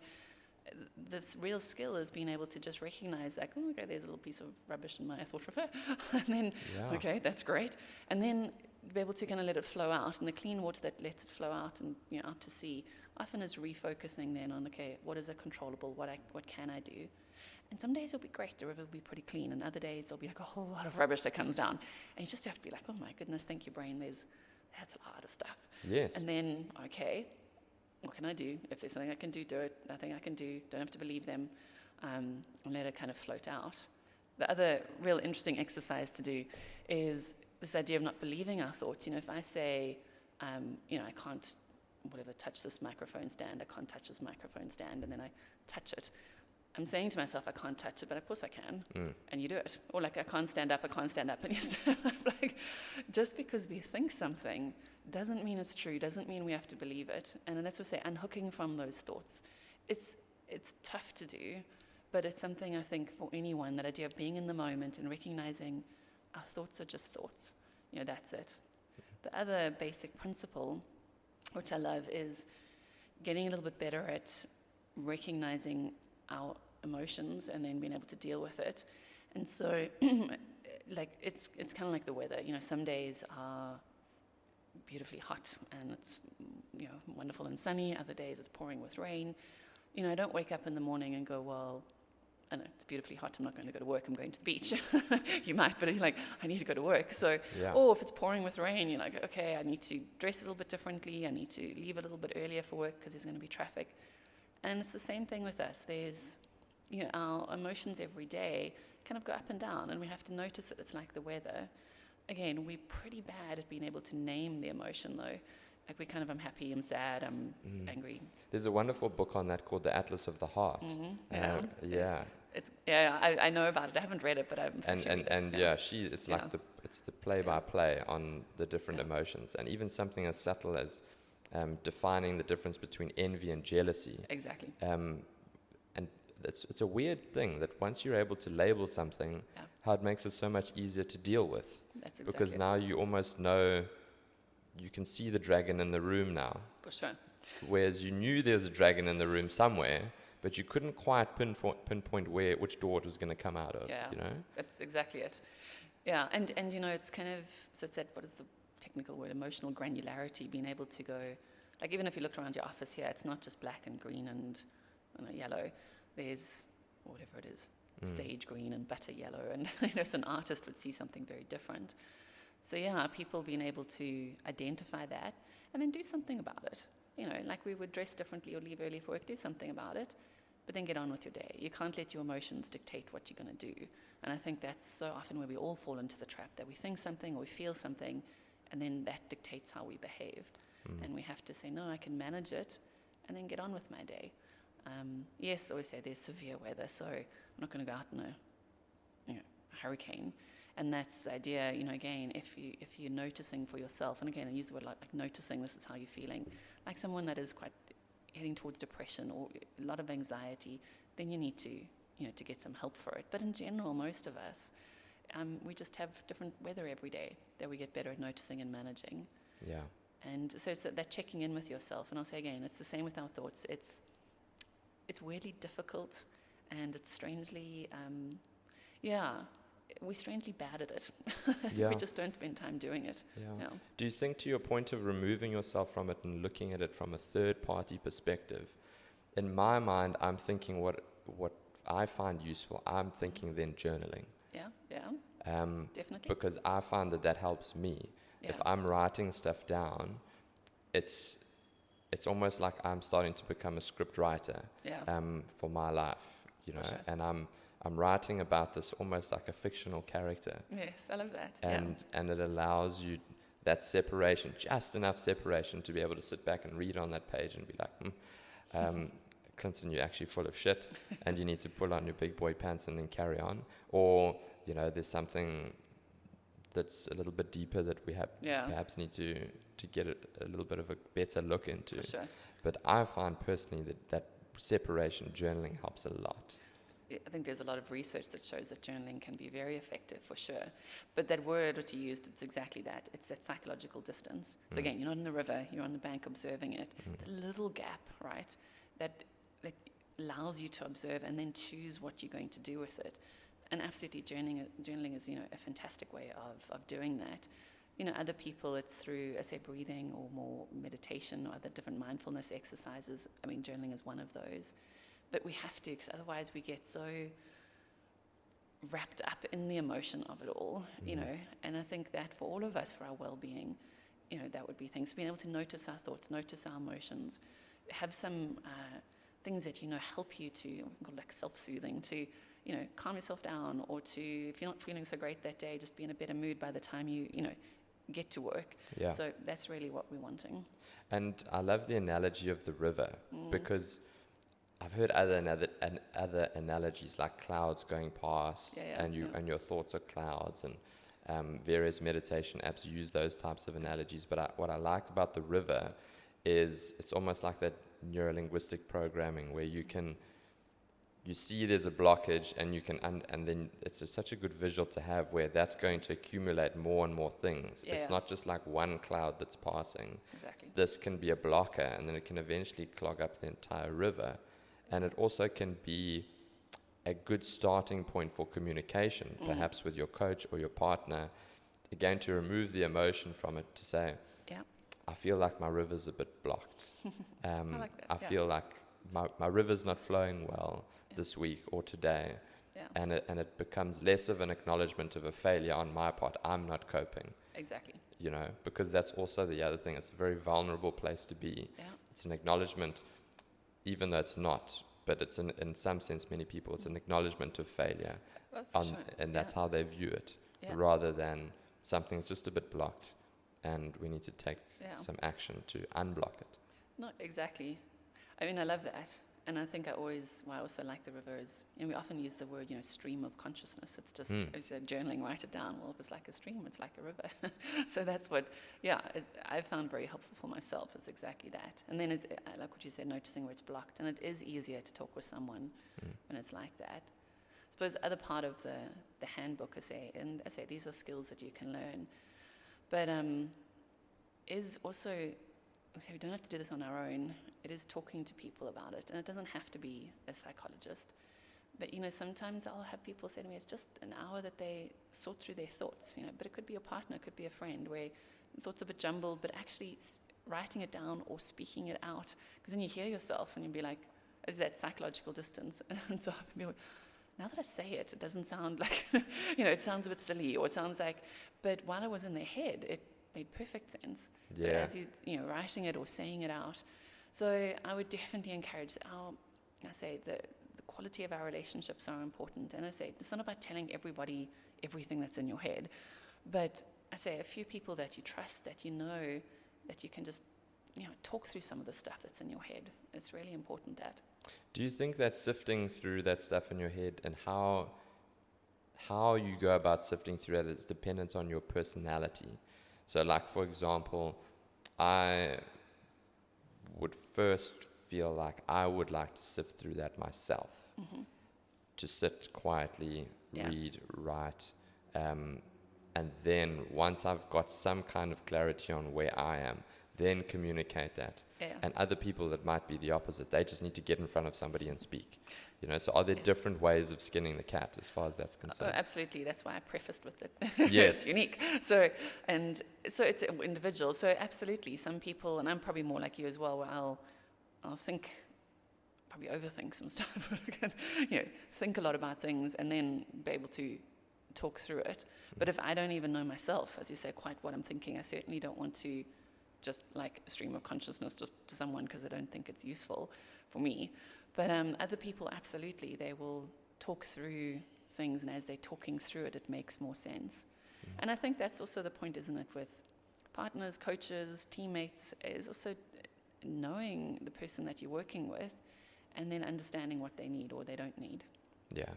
This real skill is being able to just recognize like, oh, okay, there's a little piece of rubbish in my thought river. And then, okay, that's great. And then be able to kind of let it flow out. And the clean water that lets it flow out and out to sea often is refocusing then on, okay, what is a controllable? What can I do? And some days it'll be great, the river will be pretty clean, and other days there'll be like a whole lot of rubbish that comes down. And you just have to be like, oh my goodness, thank you, brain, that's a lot of stuff. Yes. And then, okay, what can I do? If there's something I can do, do it. Nothing I can do, don't have to believe them, and let it kind of float out. The other real interesting exercise to do is this idea of not believing our thoughts. If I say, I can't, touch this microphone stand, I can't touch this microphone stand, and then I touch it, I'm saying to myself, I can't touch it, but of course I can, and you do it. Or like, I can't stand up, and you stand up. Like, just because we think something doesn't mean it's true, doesn't mean we have to believe it. And that's what I say, unhooking from those thoughts. It's tough to do, but it's something I think for anyone, that idea of being in the moment and recognizing our thoughts are just thoughts. That's it. The other basic principle, which I love, is getting a little bit better at recognizing our emotions and then being able to deal with it. And so, it's kind of like the weather. Some days are beautifully hot and it's wonderful and sunny. Other days it's pouring with rain. I don't wake up in the morning and go, well, I know it's beautifully hot, I'm not going to go to work, I'm going to the beach. You might, but you're like, I need to go to work. So, or if it's pouring with rain, you're like, okay, I need to dress a little bit differently, I need to leave a little bit earlier for work because there's going to be traffic. And it's the same thing with us. There's, our emotions every day kind of go up and down, and we have to notice it. It's like the weather. Again, we're pretty bad at being able to name the emotion, though. Like, we kind of, I'm happy, I'm sad, I'm angry. There's a wonderful book on that called The Atlas of the Heart. I know about it. I haven't read it, but I'm it's like it's the play-by-play on the different emotions, and even something as subtle as defining the difference between envy and jealousy. Exactly. And it's a weird thing that once you're able to label something, how it makes it so much easier to deal with. That's exactly because now you almost know, you can see the dragon in the room now. For sure. Whereas you knew there was a dragon in the room somewhere, but you couldn't quite pinpoint which door it was going to come out of. Yeah, that's exactly it. Yeah, and it's kind of, so it's that, what is the technical word, emotional granularity, being able to go, like, even if you look around your office here, it's not just black and green and yellow. There's whatever it is, sage green and butter yellow, and so an artist would see something very different. So people being able to identify that and then do something about it. Like we would dress differently or leave early for work, do something about it, but then get on with your day. You can't let your emotions dictate what you're going to do. And I think that's so often where we all fall into the trap, that we think something or we feel something, and then that dictates how we behave. And we have to say, no, I can manage it, and then get on with my day. Yes, I always say there's severe weather, so I'm not going to go out in a hurricane. And that's the idea, again, if you're noticing for yourself, and again, I use the word like noticing, this is how you're feeling, like someone that is quite heading towards depression or a lot of anxiety, then you need to, to get some help for it. But in general, most of us, we just have different weather every day that we get better at noticing and managing. Yeah. And so it's that checking in with yourself. And I'll say again, it's the same with our thoughts. It's weirdly difficult, and it's strangely, we're strangely bad at it. We just don't spend time doing it. Yeah. Do you think, to your point of removing yourself from it and looking at it from a third-party perspective, in my mind, I'm thinking what I find useful, I'm thinking then journaling. Yeah. Definitely. because I find that helps me. Yeah. If I'm writing stuff down, it's almost like I'm starting to become a script writer Yeah. for my life, For sure. and I'm writing about this almost like a fictional character, Yes, I love that. and it allows you that separation, just enough separation to be able to sit back and read on that page and be like, Clinton, you're actually full of shit, and you need to pull on your big boy pants and then carry on. Or, there's something that's a little bit deeper that we have perhaps need to get a little bit of a better look into. For sure. But I find personally that separation, journaling helps a lot. I think there's a lot of research that shows that journaling can be very effective, for sure. But that word that you used, it's exactly that. It's that psychological distance. So again, you're not in the river, you're on the bank observing it. It's a little gap, right, that allows you to observe and then choose what you're going to do with it. And absolutely, journaling is, a fantastic way of doing that. Other people, it's through, say, breathing or more meditation or other different mindfulness exercises. I mean, journaling is one of those. But we have to, because otherwise we get so wrapped up in the emotion of it all, And I think that for all of us, for our well-being, that would be things. Being able to notice our thoughts, notice our emotions, have some things that, help you to, like self-soothing, to, calm yourself down, or to, if you're not feeling so great that day, just be in a better mood by the time you, get to work. Yeah. So that's really what we're wanting. And I love the analogy of the river, because I've heard other analogies like clouds going past, and your thoughts are clouds, and various meditation apps use those types of analogies. But what I like about the river is it's almost like that neuro-linguistic programming where you see there's a blockage, and you can and then it's such a good visual to have where that's going to accumulate more and more things. Yeah. It's not just like one cloud that's passing. Exactly. This can be a blocker, and then it can eventually clog up the entire river. And it also can be a good starting point for communication, perhaps with your coach or your partner, again, to remove the emotion from it, to say, I feel like my river's a bit blocked. I like that. I feel like my river's not flowing well this week or today. Yeah. And it becomes less of an acknowledgement of a failure on my part. I'm not coping. Exactly. Because that's also the other thing. It's a very vulnerable place to be. Yeah. It's an acknowledgement, even though it's not, but it's in some sense, many people, it's an acknowledgement of failure. Sure. And that's how they view it, rather than something that's just a bit blocked, and we need to take some action to unblock it. No, exactly. I mean, I love that. And I think why I also like the river is, we often use the word, stream of consciousness. It's just, if you said journaling, write it down. Well, if it's like a stream, it's like a river. So that's what, I found very helpful for myself. It's exactly that. And then, I like what you said, noticing where it's blocked. And it is easier to talk with someone when it's like that. I suppose the other part of the handbook, I say these are skills that you can learn. But is also, we don't have to do this on our own. It is talking to people about it, and it doesn't have to be a psychologist. But sometimes I'll have people say to me, it's just an hour that they sort through their thoughts. But it could be a partner, it could be a friend, where the thoughts are a bit jumbled, but actually writing it down or speaking it out, because then you hear yourself and you'll be like, is that psychological distance? And so I'll be like, now that I say it, it doesn't sound like, it sounds a bit silly, or it sounds like, but while I was in their head, it made perfect sense. Yeah. But as you writing it or saying it out. So I would definitely encourage the quality of our relationships are important. And I say, it's not about telling everybody everything that's in your head, but I say a few people that you trust, that that you can just, talk through some of the stuff that's in your head. It's really important that. Do you think that sifting through that stuff in your head, and how you go about sifting through that, is dependent on your personality? So, like, for example, I would first feel like I would like to sift through that myself, to sit quietly, read, write, and then once I've got some kind of clarity on where I am, then communicate that. Yeah. And other people that might be the opposite, they just need to get in front of somebody and speak. So are there different ways of skinning the cat as far as that's concerned? Oh, absolutely. That's why I prefaced with it. Yes. It's unique. So it's individual. So absolutely, some people, and I'm probably more like you as well, where I'll think, probably overthink some stuff, think a lot about things, and then be able to talk through it. But if I don't even know myself, as you say, quite what I'm thinking, I certainly don't want to just like stream of consciousness just to someone because I don't think it's useful for me. But other people, absolutely, they will talk through things, and as they're talking through it, it makes more sense. And I think that's also the point, isn't it, with partners, coaches, teammates, is also knowing the person that you're working with and then understanding what they need or they don't need. Yeah.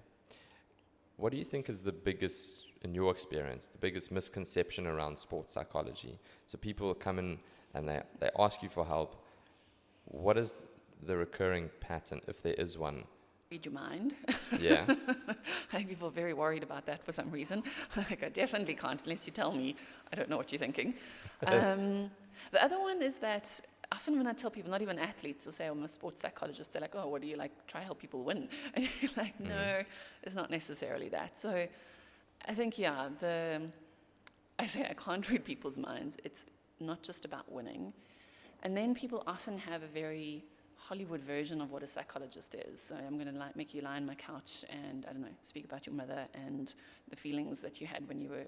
What do you think is the biggest, in your experience, the biggest misconception around sports psychology? So people come in and they ask you for help. What is the recurring pattern, if there is one? Read your mind. Yeah. I think people are very worried about that for some reason. Like, I definitely can't unless you tell me. I don't know what you're thinking. The other one is that often when I tell people, not even athletes, they'll say, I'm a sports psychologist. They're like, oh, what do you like? Try help people win. And you're like, no, it's not necessarily that. So I think, yeah, I say I can't read people's minds. It's not just about winning. And then people often have a very Hollywood version of what a psychologist is. So I'm going to make you lie on my couch and, I don't know, speak about your mother and the feelings that you had when you were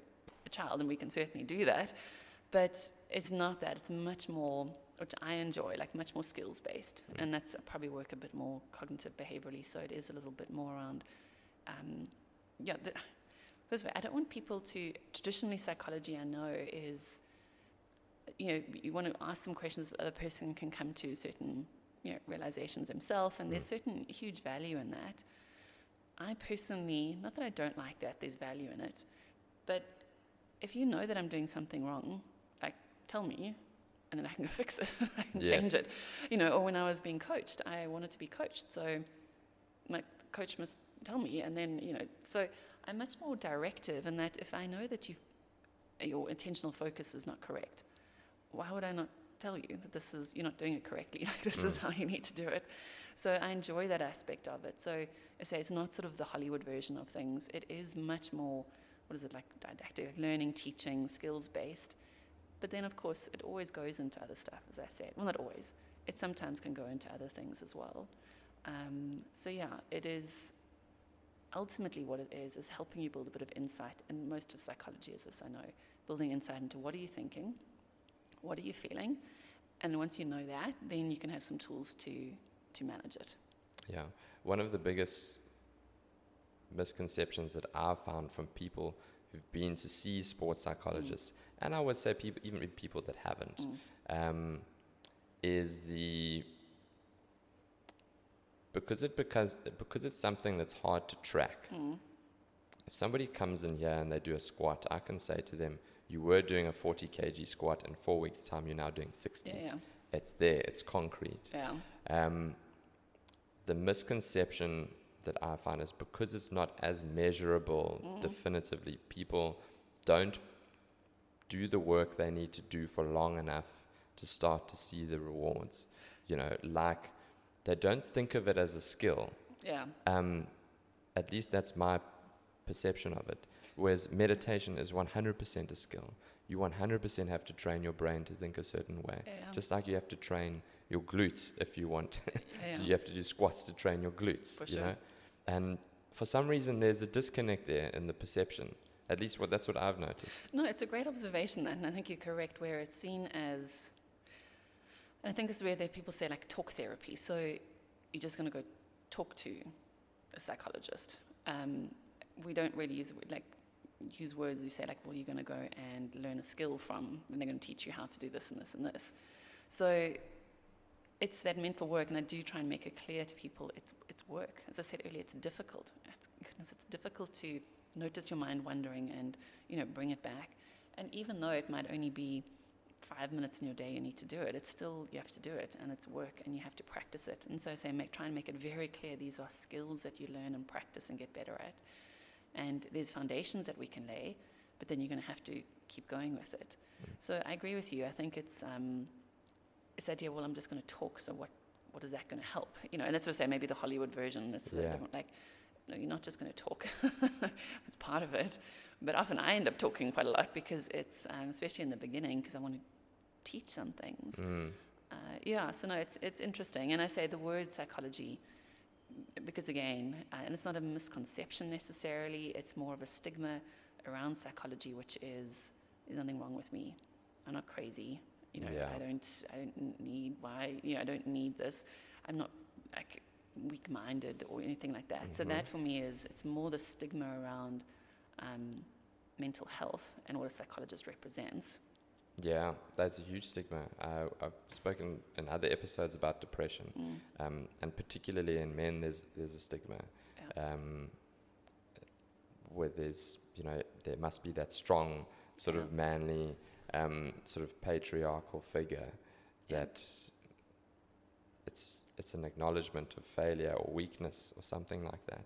a child, and we can certainly do that. But it's not that. It's much more, which I enjoy, like much more skills-based. And that's probably work a bit more cognitive behaviorally, so it is a little bit more around, this way, I don't want people to, traditionally psychology I know is, you want to ask some questions that the other person can come to certain realizations himself, and there's certain huge value in that. I personally, not that I don't like that, there's value in it, but if you know that I'm doing something wrong, like, tell me, and then I can go fix it. I can change it. Or when I was being coached, I wanted to be coached, so my coach must tell me, and then, so I'm much more directive in that if I know that your intentional focus is not correct, why would I not tell you that you're not doing it correctly? Like, this is how you need to do it. So I enjoy that aspect of it. So I say it's not sort of the Hollywood version of things. It is much more, like didactic, learning, teaching, skills-based. But then, of course, it always goes into other stuff, as I said. Well, not always. It sometimes can go into other things as well. So yeah, it is ultimately what it is helping you build a bit of insight. And most of psychology is this, I know, building insight into what are you thinking, what are you feeling, and once you know that, then you can have some tools to manage it. Yeah. One of the biggest misconceptions that I've found from people who've been to see sports psychologists, and I would say even people that haven't, is because it's something that's hard to track. If somebody comes in here and they do a squat, I can say to them, you were doing a 40 kg squat, in 4 weeks' time you're now doing 60. Yeah. It's there, it's concrete. Yeah. The misconception that I find is because it's not as measurable definitively, people don't do the work they need to do for long enough to start to see the rewards. Like, they don't think of it as a skill. Yeah. At least that's my perception of it. Whereas meditation is 100% a skill. You 100% have to train your brain to think a certain way. Yeah. Just like you have to train your glutes if you want. Yeah. You have to do squats to train your glutes. For sure. And for some reason, there's a disconnect there in the perception. At least that's what I've noticed. No, it's a great observation, and I think you're correct, where it's seen as, and I think this is where people say, like, talk therapy. So you're just going to go talk to a psychologist. We don't really use words. You say, like, well, you're going to go and learn a skill from, and they're going to teach you how to do this and this and this. So it's that mental work, and I do try and make it clear to people it's work. As I said earlier, it's difficult. It's difficult to notice your mind wandering and, bring it back. And even though it might only be 5 minutes in your day you need to do it, it's still, you have to do it, and it's work, and you have to practice it. And so I say, try and make it very clear these are skills that you learn and practice and get better at. And there's foundations that we can lay, but then you're going to have to keep going with it. So I agree with you. I think it's this idea, well, I'm just going to talk, so what is that going to help? And that's what I say, maybe the Hollywood version. It's no, you're not just going to talk. It's part of it. But often I end up talking quite a lot because it's, especially in the beginning, because I want to teach some things. So no, it's interesting. And I say the word psychology, because again, and it's not a misconception necessarily, it's more of a stigma. around psychology, which is there's nothing wrong with me. I'm not crazy. You know, I don't need I don't need this. I'm not like weak-minded or anything like that. So that for me it's more the stigma around mental health and what a psychologist represents. Yeah, that's a huge stigma. I've spoken in other episodes about depression, and particularly in men, there's a stigma, where there's, there must be that strong, sort of manly, sort of patriarchal figure that it's an acknowledgement of failure or weakness or something like that.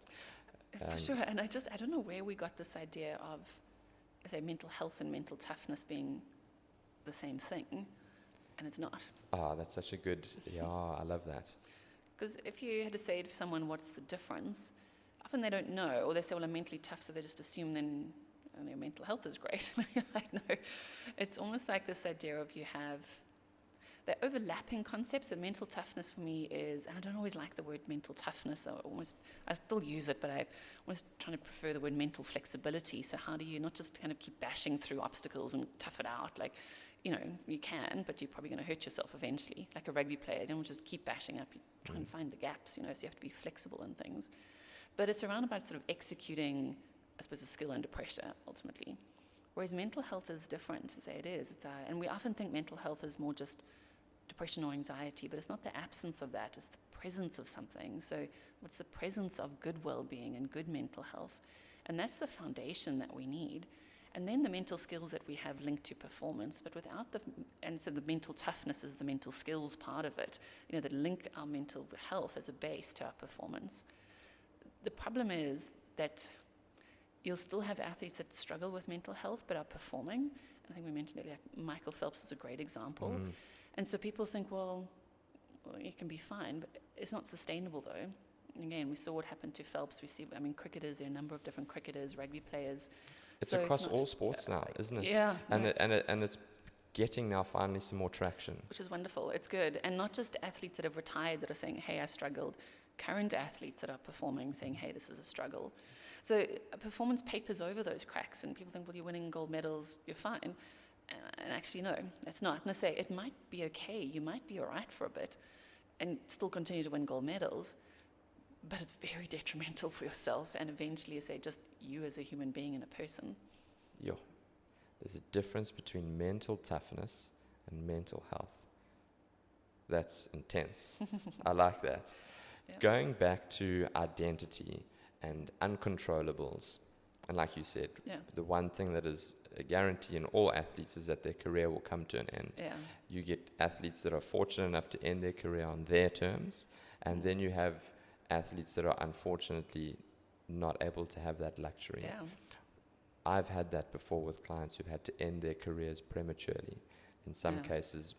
For sure, and I don't know where we got this idea of, say, mental health and mental toughness being the same thing, and it's not. That's such a good, I love that. Because if you had to say to someone, what's the difference, often they don't know, or they say, well, I'm mentally tough, so they just assume then their mental health is great. Like, no, it's almost like this idea of you have the overlapping concepts of mental toughness for me is, and I don't always like the word mental toughness, I still use it, but I'm almost trying to prefer the word mental flexibility. So how do you not just kind of keep bashing through obstacles and tough it out? Like, you can, but you're probably going to hurt yourself eventually. Like a rugby player, you don't just keep bashing up, you try and find the gaps, so you have to be flexible in things. But it's around about sort of executing, I suppose, a skill under pressure, ultimately. Whereas mental health is different, to say it is. And we often think mental health is more just depression or anxiety, but it's not the absence of that, it's the presence of something. So what's the presence of good well-being and good mental health? And that's the foundation that we need. And then the mental skills that we have linked to performance, but so the mental toughness is the mental skills part of it, that link our mental health as a base to our performance. The problem is that you'll still have athletes that struggle with mental health but are performing. I think we mentioned earlier, Michael Phelps is a great example. And so people think, well, you can be fine, but it's not sustainable though. Again, we saw what happened to Phelps. We see, cricketers, there are a number of different cricketers, rugby players. It's across all sports now, isn't it? Yeah. And it's getting now finally some more traction. Which is wonderful. It's good. And not just athletes that have retired that are saying, hey, I struggled. Current athletes that are performing saying, hey, this is a struggle. So performance papers over those cracks, and people think, well, you're winning gold medals, you're fine. And actually, no, that's not. And I say, it might be okay, you might be all right for a bit and still continue to win gold medals, but it's very detrimental for yourself and eventually, just you as a human being and a person. There's a difference between mental toughness and mental health. That's intense. I like that. Yeah. Going back to identity and uncontrollables, and like you said, the one thing that is a guarantee in all athletes is that their career will come to an end. Yeah. You get athletes that are fortunate enough to end their career on their terms, and then you have athletes that are unfortunately not able to have that luxury. Yeah. I've had that before with clients who've had to end their careers prematurely, in some cases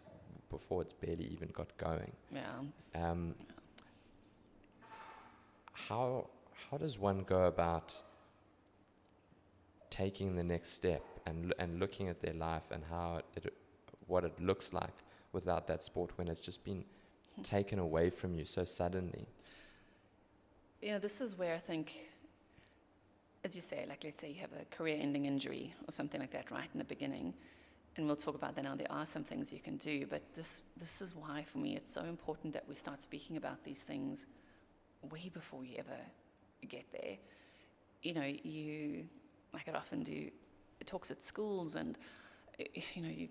before it's barely even got going. Yeah. How does one go about taking the next step and looking at their life and what it looks like without that sport when it's just been taken away from you so suddenly? This is where I think, as you say, like let's say you have a career-ending injury or something like that right in the beginning, and we'll talk about that now. There are some things you can do, but this is why, for me, it's so important that we start speaking about these things way before you ever get there. You, like I often do, talks at schools, and you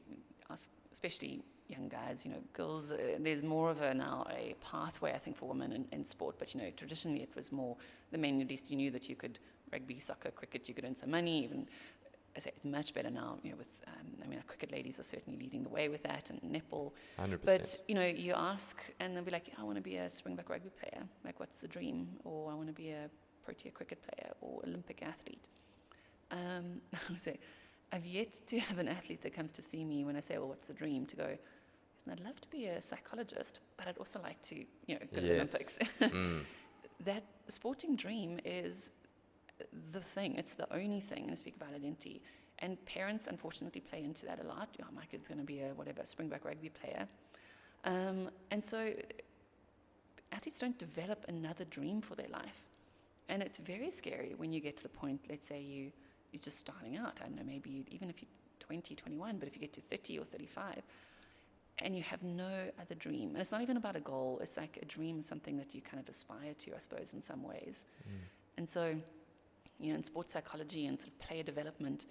ask, especially young guys, girls, there's more of a pathway, I think, for women in sport, but traditionally it was more the men. At least you knew that you could rugby, soccer, cricket, you could earn some money. Even I say it's much better now, with our cricket ladies are certainly leading the way with that, and netball. 100%. But you ask and they'll be like, I want to be a Springbok rugby player, like what's the dream? Or I want to be a Protea cricket player or Olympic athlete. I would say, I've yet to have an athlete that comes to see me when I say, well, what's the dream? To go, I'd love to be a psychologist, but I'd also like to, go to the Olympics. That sporting dream is the thing. It's the only thing, and I speak about identity. And parents, unfortunately, play into that a lot. My kid's going to be a Springbok rugby player. And so athletes don't develop another dream for their life. And it's very scary when you get to the point, let's say you is just starting out. I don't know, maybe even if you're 20, 21, but if you get to 30 or 35, and you have no other dream, and it's not even about a goal, it's like a dream is something that you kind of aspire to, I suppose, in some ways. And so, in sports psychology and sort of player development,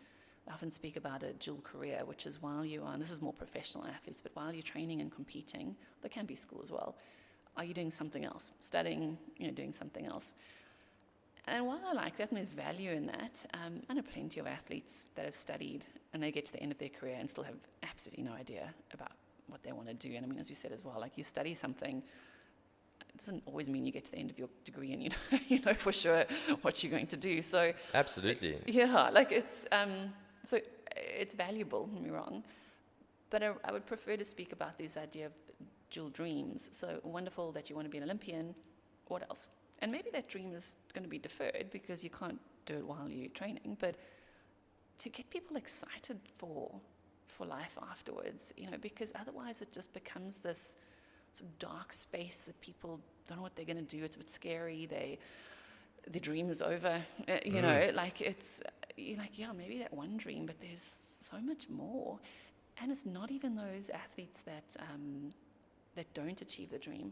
I often speak about a dual career, which is while you are, and this is more professional athletes, but while you're training and competing, there can be school as well, are you doing something else? Studying, doing something else. And while I like that, and there's value in that, I know plenty of athletes that have studied and they get to the end of their career and still have absolutely no idea about what they want to do. And I mean, as you said as well, like you study something, it doesn't always mean you get to the end of your degree and you know for sure what you're going to do. So absolutely, yeah, like it's so it's valuable. Don't get me wrong, but I would prefer to speak about this idea of dual dreams. So wonderful that you want to be an Olympian. What else? And maybe that dream is going to be deferred because you can't do it while you're training. But to get people excited for life afterwards, because otherwise it just becomes this sort of dark space that people don't know what they're going to do. It's a bit scary. The dream is over. Like you're like, yeah, maybe that one dream, but there's so much more. And it's not even those athletes that don't achieve the dream.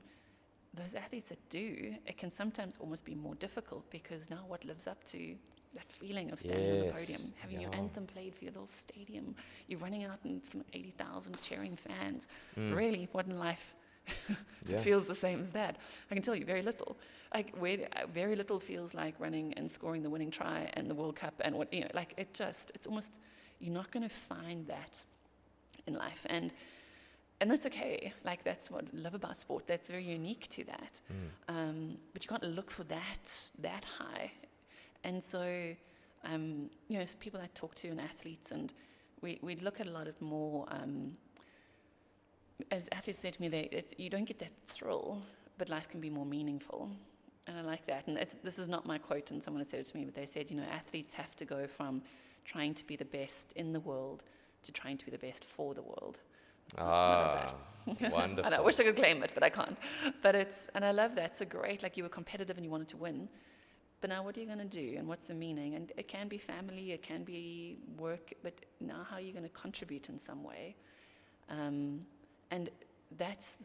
Those athletes that do, it can sometimes almost be more difficult because now what lives up to that feeling of standing on the podium, having your anthem played for your little stadium, you're running out in front of 80,000 cheering fans. Really, what in life feels the same as that? I can tell you very little. Like very little feels like running and scoring the winning try and the World Cup and it's almost, you're not going to find that in life. And that's okay. Like that's what I love about sport. That's very unique to that. But you can't look for that high. And so, people I talk to and athletes, and we look at a lot of more. As athletes say to me, you don't get that thrill, but life can be more meaningful. And I like that. And this is not my quote, and someone said it to me, but they said, athletes have to go from trying to be the best in the world to trying to be the best for the world. Wonderful. And I wish I could claim it, but I can't. And I love that. So great, like you were competitive and you wanted to win. But now what are you going to do? And what's the meaning? And it can be family, it can be work, but now how are you going to contribute in some way? And that's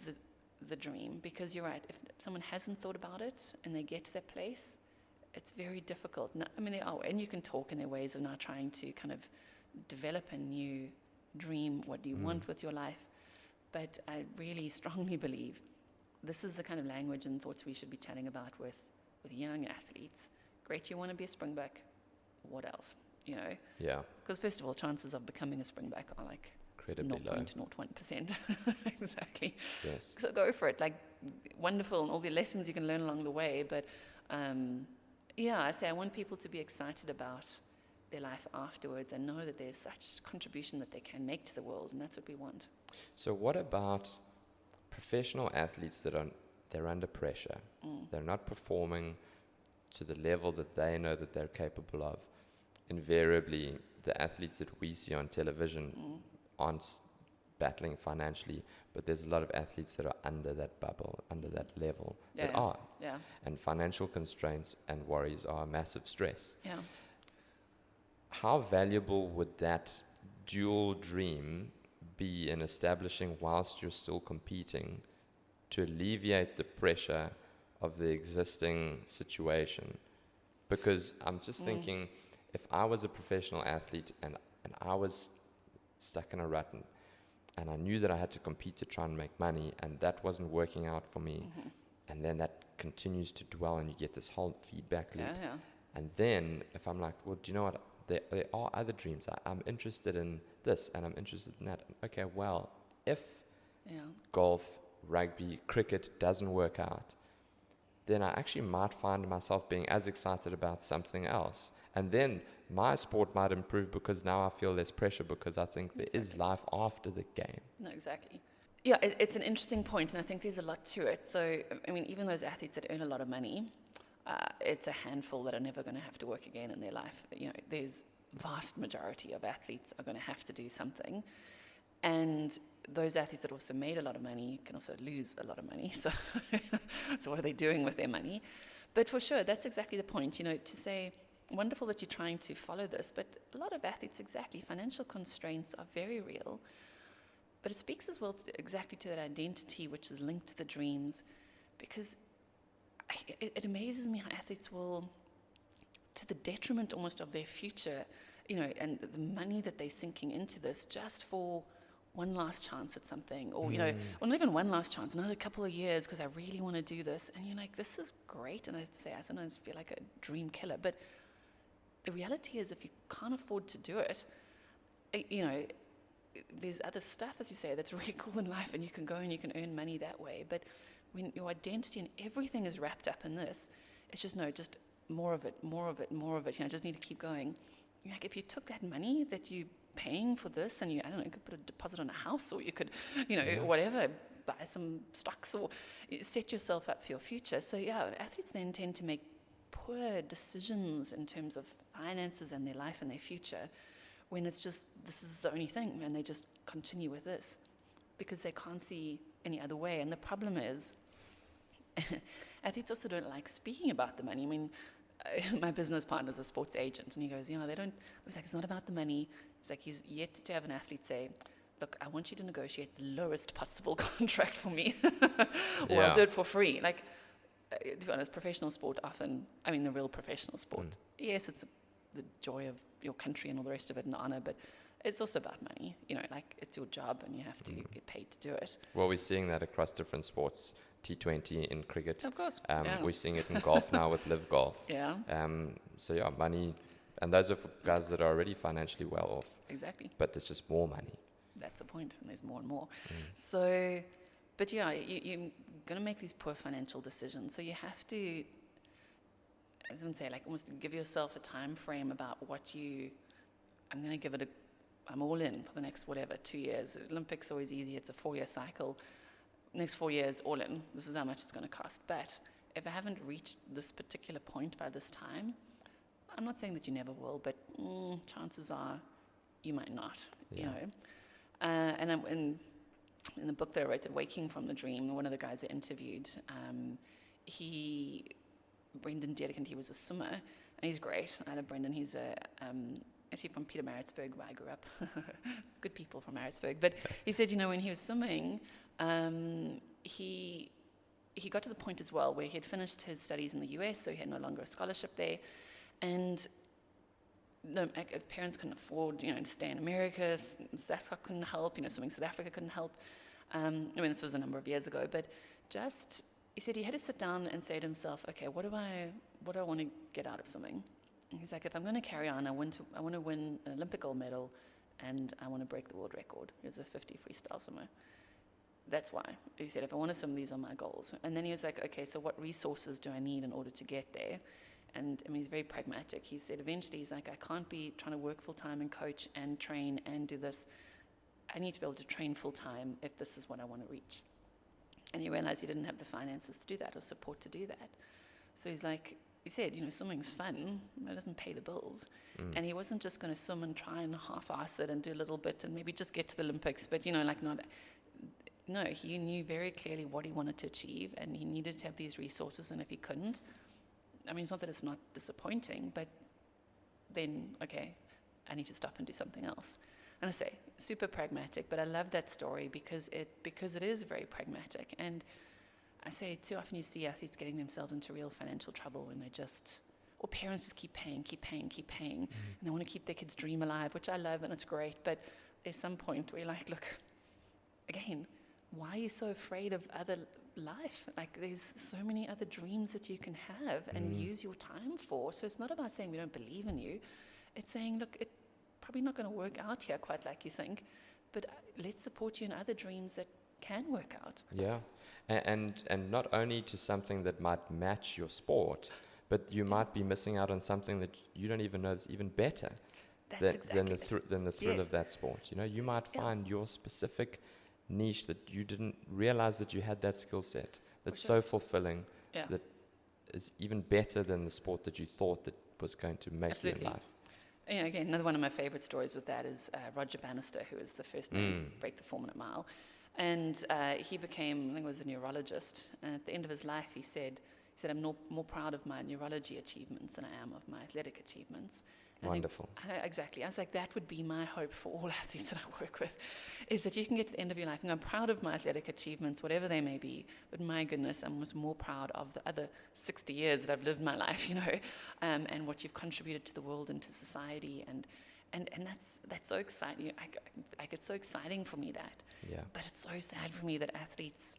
the dream, because you're right. If someone hasn't thought about it and they get to that place, it's very difficult. Now, I mean, and you can talk in their ways of now trying to kind of develop a new dream. What do you want with your life? But I really strongly believe this is the kind of language and thoughts we should be chatting about with young athletes. Great, you want to be a Springbok. What else? Yeah. Because first of all, chances of becoming a Springbok are like incredibly low. 0.01%. Exactly. Yes. So go for it. Like wonderful, and all the lessons you can learn along the way. But I say I want people to be excited about their life afterwards and know that there's such contribution that they can make to the world, and that's what we want. So what about professional athletes they're under pressure? They're not performing to the level that they know that they're capable of. Invariably, the athletes that we see on television aren't battling financially, but there's a lot of athletes that are under that bubble, under that level, are. Yeah. And financial constraints and worries are a massive stress. Yeah. How valuable would that dual dream be in establishing whilst you're still competing to alleviate the pressure of the existing situation? Because I'm just thinking, if I was a professional athlete and I was stuck in a rut and I knew that I had to compete to try and make money and that wasn't working out for me, and then that continues to dwell and you get this whole feedback loop. And then if I'm like, well, do you know what? There are other dreams. I'm interested in this and I'm interested in that. Okay, well, if golf, rugby, cricket doesn't work out, then I actually might find myself being as excited about something else. And then my sport might improve because now I feel less pressure because I think there is life after the game. No, exactly. Yeah, it's an interesting point, and I think there's a lot to it. So, I mean, even those athletes that earn a lot of money, it's a handful that are never going to have to work again in their life. There's vast majority of athletes are going to have to do something. And those athletes that also made a lot of money can also lose a lot of money. So, so what are they doing with their money? But for sure, that's exactly the point. To say wonderful that you're trying to follow this, but a lot of athletes, exactly, financial constraints are very real. But it speaks as well exactly to that identity, which is linked to the dreams, because it amazes me how athletes will, to the detriment almost of their future, and the money that they're sinking into this just for one last chance at something, or, or not even one last chance, another couple of years because I really want to do this. And you're like, this is great. And I sometimes feel like a dream killer. But the reality is, if you can't afford to do it, there's other stuff, as you say, that's really cool in life, and you can go and you can earn money that way. But when your identity and everything is wrapped up in this, it's just more of it, more of it, more of it. Just need to keep going. Like, if you took that money that you paying for this, and you could put a deposit on a house, or you could, whatever, buy some stocks, or set yourself up for your future. So yeah, athletes then tend to make poor decisions in terms of finances and their life and their future, when it's just, this is the only thing, and they just continue with this because they can't see any other way. And the problem is, athletes also don't like speaking about the money. I mean, my business partner is a sports agent, and he goes, they don't, it's like, it's not about the money. It's like, he's yet to have an athlete say, look, I want you to negotiate the lowest possible contract for me, or I'll do it for free. Like, to be honest, professional sport often, the real professional sport, yes, it's the joy of your country and all the rest of it and the honor, but it's also about money. Like, it's your job, and you have to get paid to do it. Well, we're seeing that across different sports. T20 in cricket. Of course. We're seeing it in golf now with Live Golf. Yeah. So yeah, money, and those are for guys that are already financially well off. Exactly. But there's just more money. That's the point, and there's more and more. So, but yeah, you're going to make these poor financial decisions. So you have to, as I would say, like, almost give yourself a time frame about I'm going to give it I'm all in for the next, 2 years. Olympics always easy. It's a 4-year cycle. Next 4 years, all in. This is how much it's going to cost. But if I haven't reached this particular point by this time, I'm not saying that you never will, but chances are you might not. And in the book that I wrote, Waking from the Dream, one of the guys I interviewed, Brendan Dedican, he was a swimmer, and he's great. I love Brendan. He's actually from Pietermaritzburg, where I grew up. Good people from Maritzburg. But he said, when he was swimming, he got to the point as well where he had finished his studies in the US, so he had no longer a scholarship there, and parents couldn't afford, to stay in America. SASCOC couldn't help, Swimming South Africa couldn't help. This was a number of years ago, but he said he had to sit down and say to himself, okay, what do I want to get out of swimming? And he's like, if I'm going to carry on, I want to win an Olympic gold medal, and I want to break the world record. He was a 50 freestyle swimmer. That's why. He said, if I want to swim, these are my goals. And then he was like, okay, so what resources do I need in order to get there? And he's very pragmatic. He said, eventually, he's like, I can't be trying to work full-time and coach and train and do this. I need to be able to train full-time if this is what I want to reach. And he realized he didn't have the finances to do that or support to do that. So he said, swimming's fun, but it doesn't pay the bills. And he wasn't just going to swim and try and half-ass it and do a little bit and maybe just get to the Olympics, but, No, he knew very clearly what he wanted to achieve, and he needed to have these resources, and if he couldn't, it's not that it's not disappointing, but then, okay, I need to stop and do something else. And I say, super pragmatic, but I love that story because it is very pragmatic. And I say, too often you see athletes getting themselves into real financial trouble when or parents just keep paying, and they want to keep their kids' dream alive, which I love, and it's great, but there's some point where you're like, look, again, why are you so afraid of other life? Like, there's so many other dreams that you can have and use your time for. So it's not about saying we don't believe in you. It's saying, look, it's probably not going to work out here quite like you think, but let's support you in other dreams that can work out. Yeah, and not only to something that might match your sport, but you might be missing out on something that you don't even know is even better than the thrill of that sport. You might find your specific niche that you didn't realize that you had that skill set that's so fulfilling, that is even better than the sport that you thought that was going to make you in life. Again, another one of my favorite stories with that is Roger Bannister, who was the first man to break the 4-minute mile. And he became, I think it was a neurologist, and at the end of his life he said he said, I'm more proud of my neurology achievements than I am of my athletic achievements. And Wonderful. Exactly. I was like, that would be my hope for all athletes that I work with, is that you can get to the end of your life and I'm proud of my athletic achievements, whatever they may be, but my goodness, I'm almost more proud of the other 60 years that I've lived my life, and what you've contributed to the world and to society, and that's so exciting. It's so exciting for me, that. Yeah. But it's so sad for me that athletes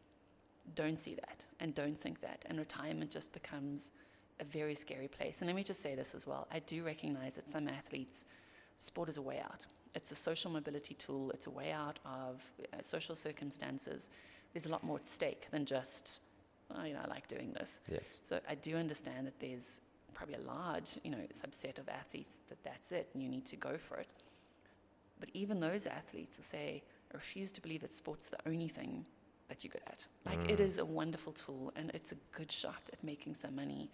don't see that and don't think that, and retirement just becomes a very scary place. And let me just say this as well. I do recognize that some athletes, sport is a way out. It's a social mobility tool. It's a way out of social circumstances. There's a lot more at stake than just, I like doing this. Yes. So I do understand that there's probably a large, subset of athletes that's it, and you need to go for it. But even those athletes say, I refuse to believe that sport's the only thing that you're good at. It is a wonderful tool, and it's a good shot at making some money.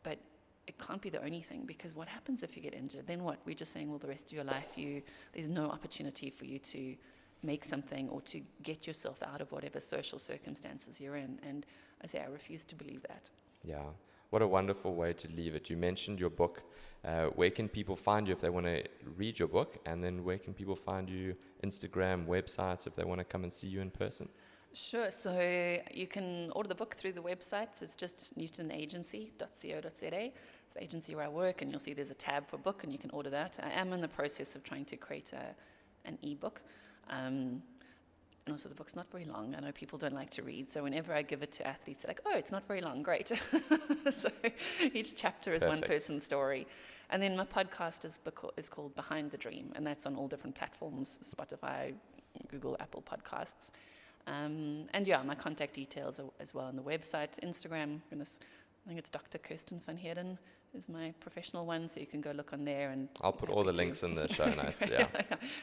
But it can't be the only thing, because what happens if you get injured? Then what? We're just saying, well, the rest of your life, there's no opportunity for you to make something or to get yourself out of whatever social circumstances you're in. And I say, I refuse to believe that. Yeah. What a wonderful way to leave it. You mentioned your book. Where can people find you if they want to read your book? And then where can people find you? Instagram, websites, if they want to come and see you in person? Sure. So you can order the book through the website. So it's just newtonagency.co.za. It's the agency where I work, and you'll see there's a tab for book, and you can order that. I am in the process of trying to create an ebook. And also the book's not very long. I know people don't like to read, so whenever I give it to athletes, they're like, oh, it's not very long, great. So each chapter is one person's story. And then my podcast is called Behind the Dream, and that's on all different platforms, Spotify, Google, Apple Podcasts. And my contact details are as well on the website. Instagram, I think it's Dr Kirsten van Heerden is my professional one, so you can go look on there. And I'll put all the links in the show notes, yeah.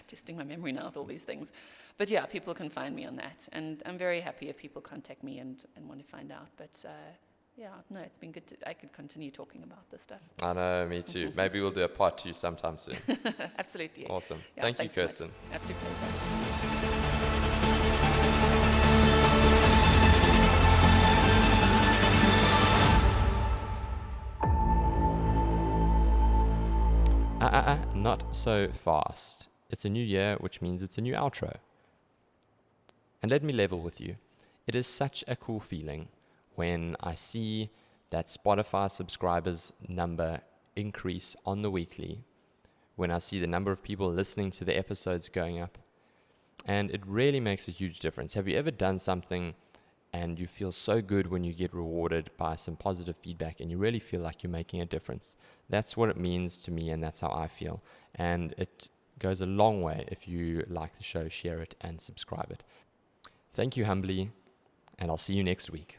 Testing my memory now with all these things. But yeah, people can find me on that. And I'm very happy if people contact me and want to find out. But it's been good. I could continue talking about this stuff. I know, me too. Maybe we'll do a part 2 sometime soon. Absolutely. Awesome. Yeah, Thank you, Kirsten. So absolute pleasure. Not so fast. It's a new year, which means it's a new outro. And let me level with you. It is such a cool feeling when I see that Spotify subscribers number increase on the weekly, when I see the number of people listening to the episodes going up. And it really makes a huge difference. Have you ever done something and you feel so good when you get rewarded by some positive feedback and you really feel like you're making a difference? That's what it means to me, and that's how I feel. And it goes a long way if you like the show, share it and subscribe it. Thank you humbly, and I'll see you next week.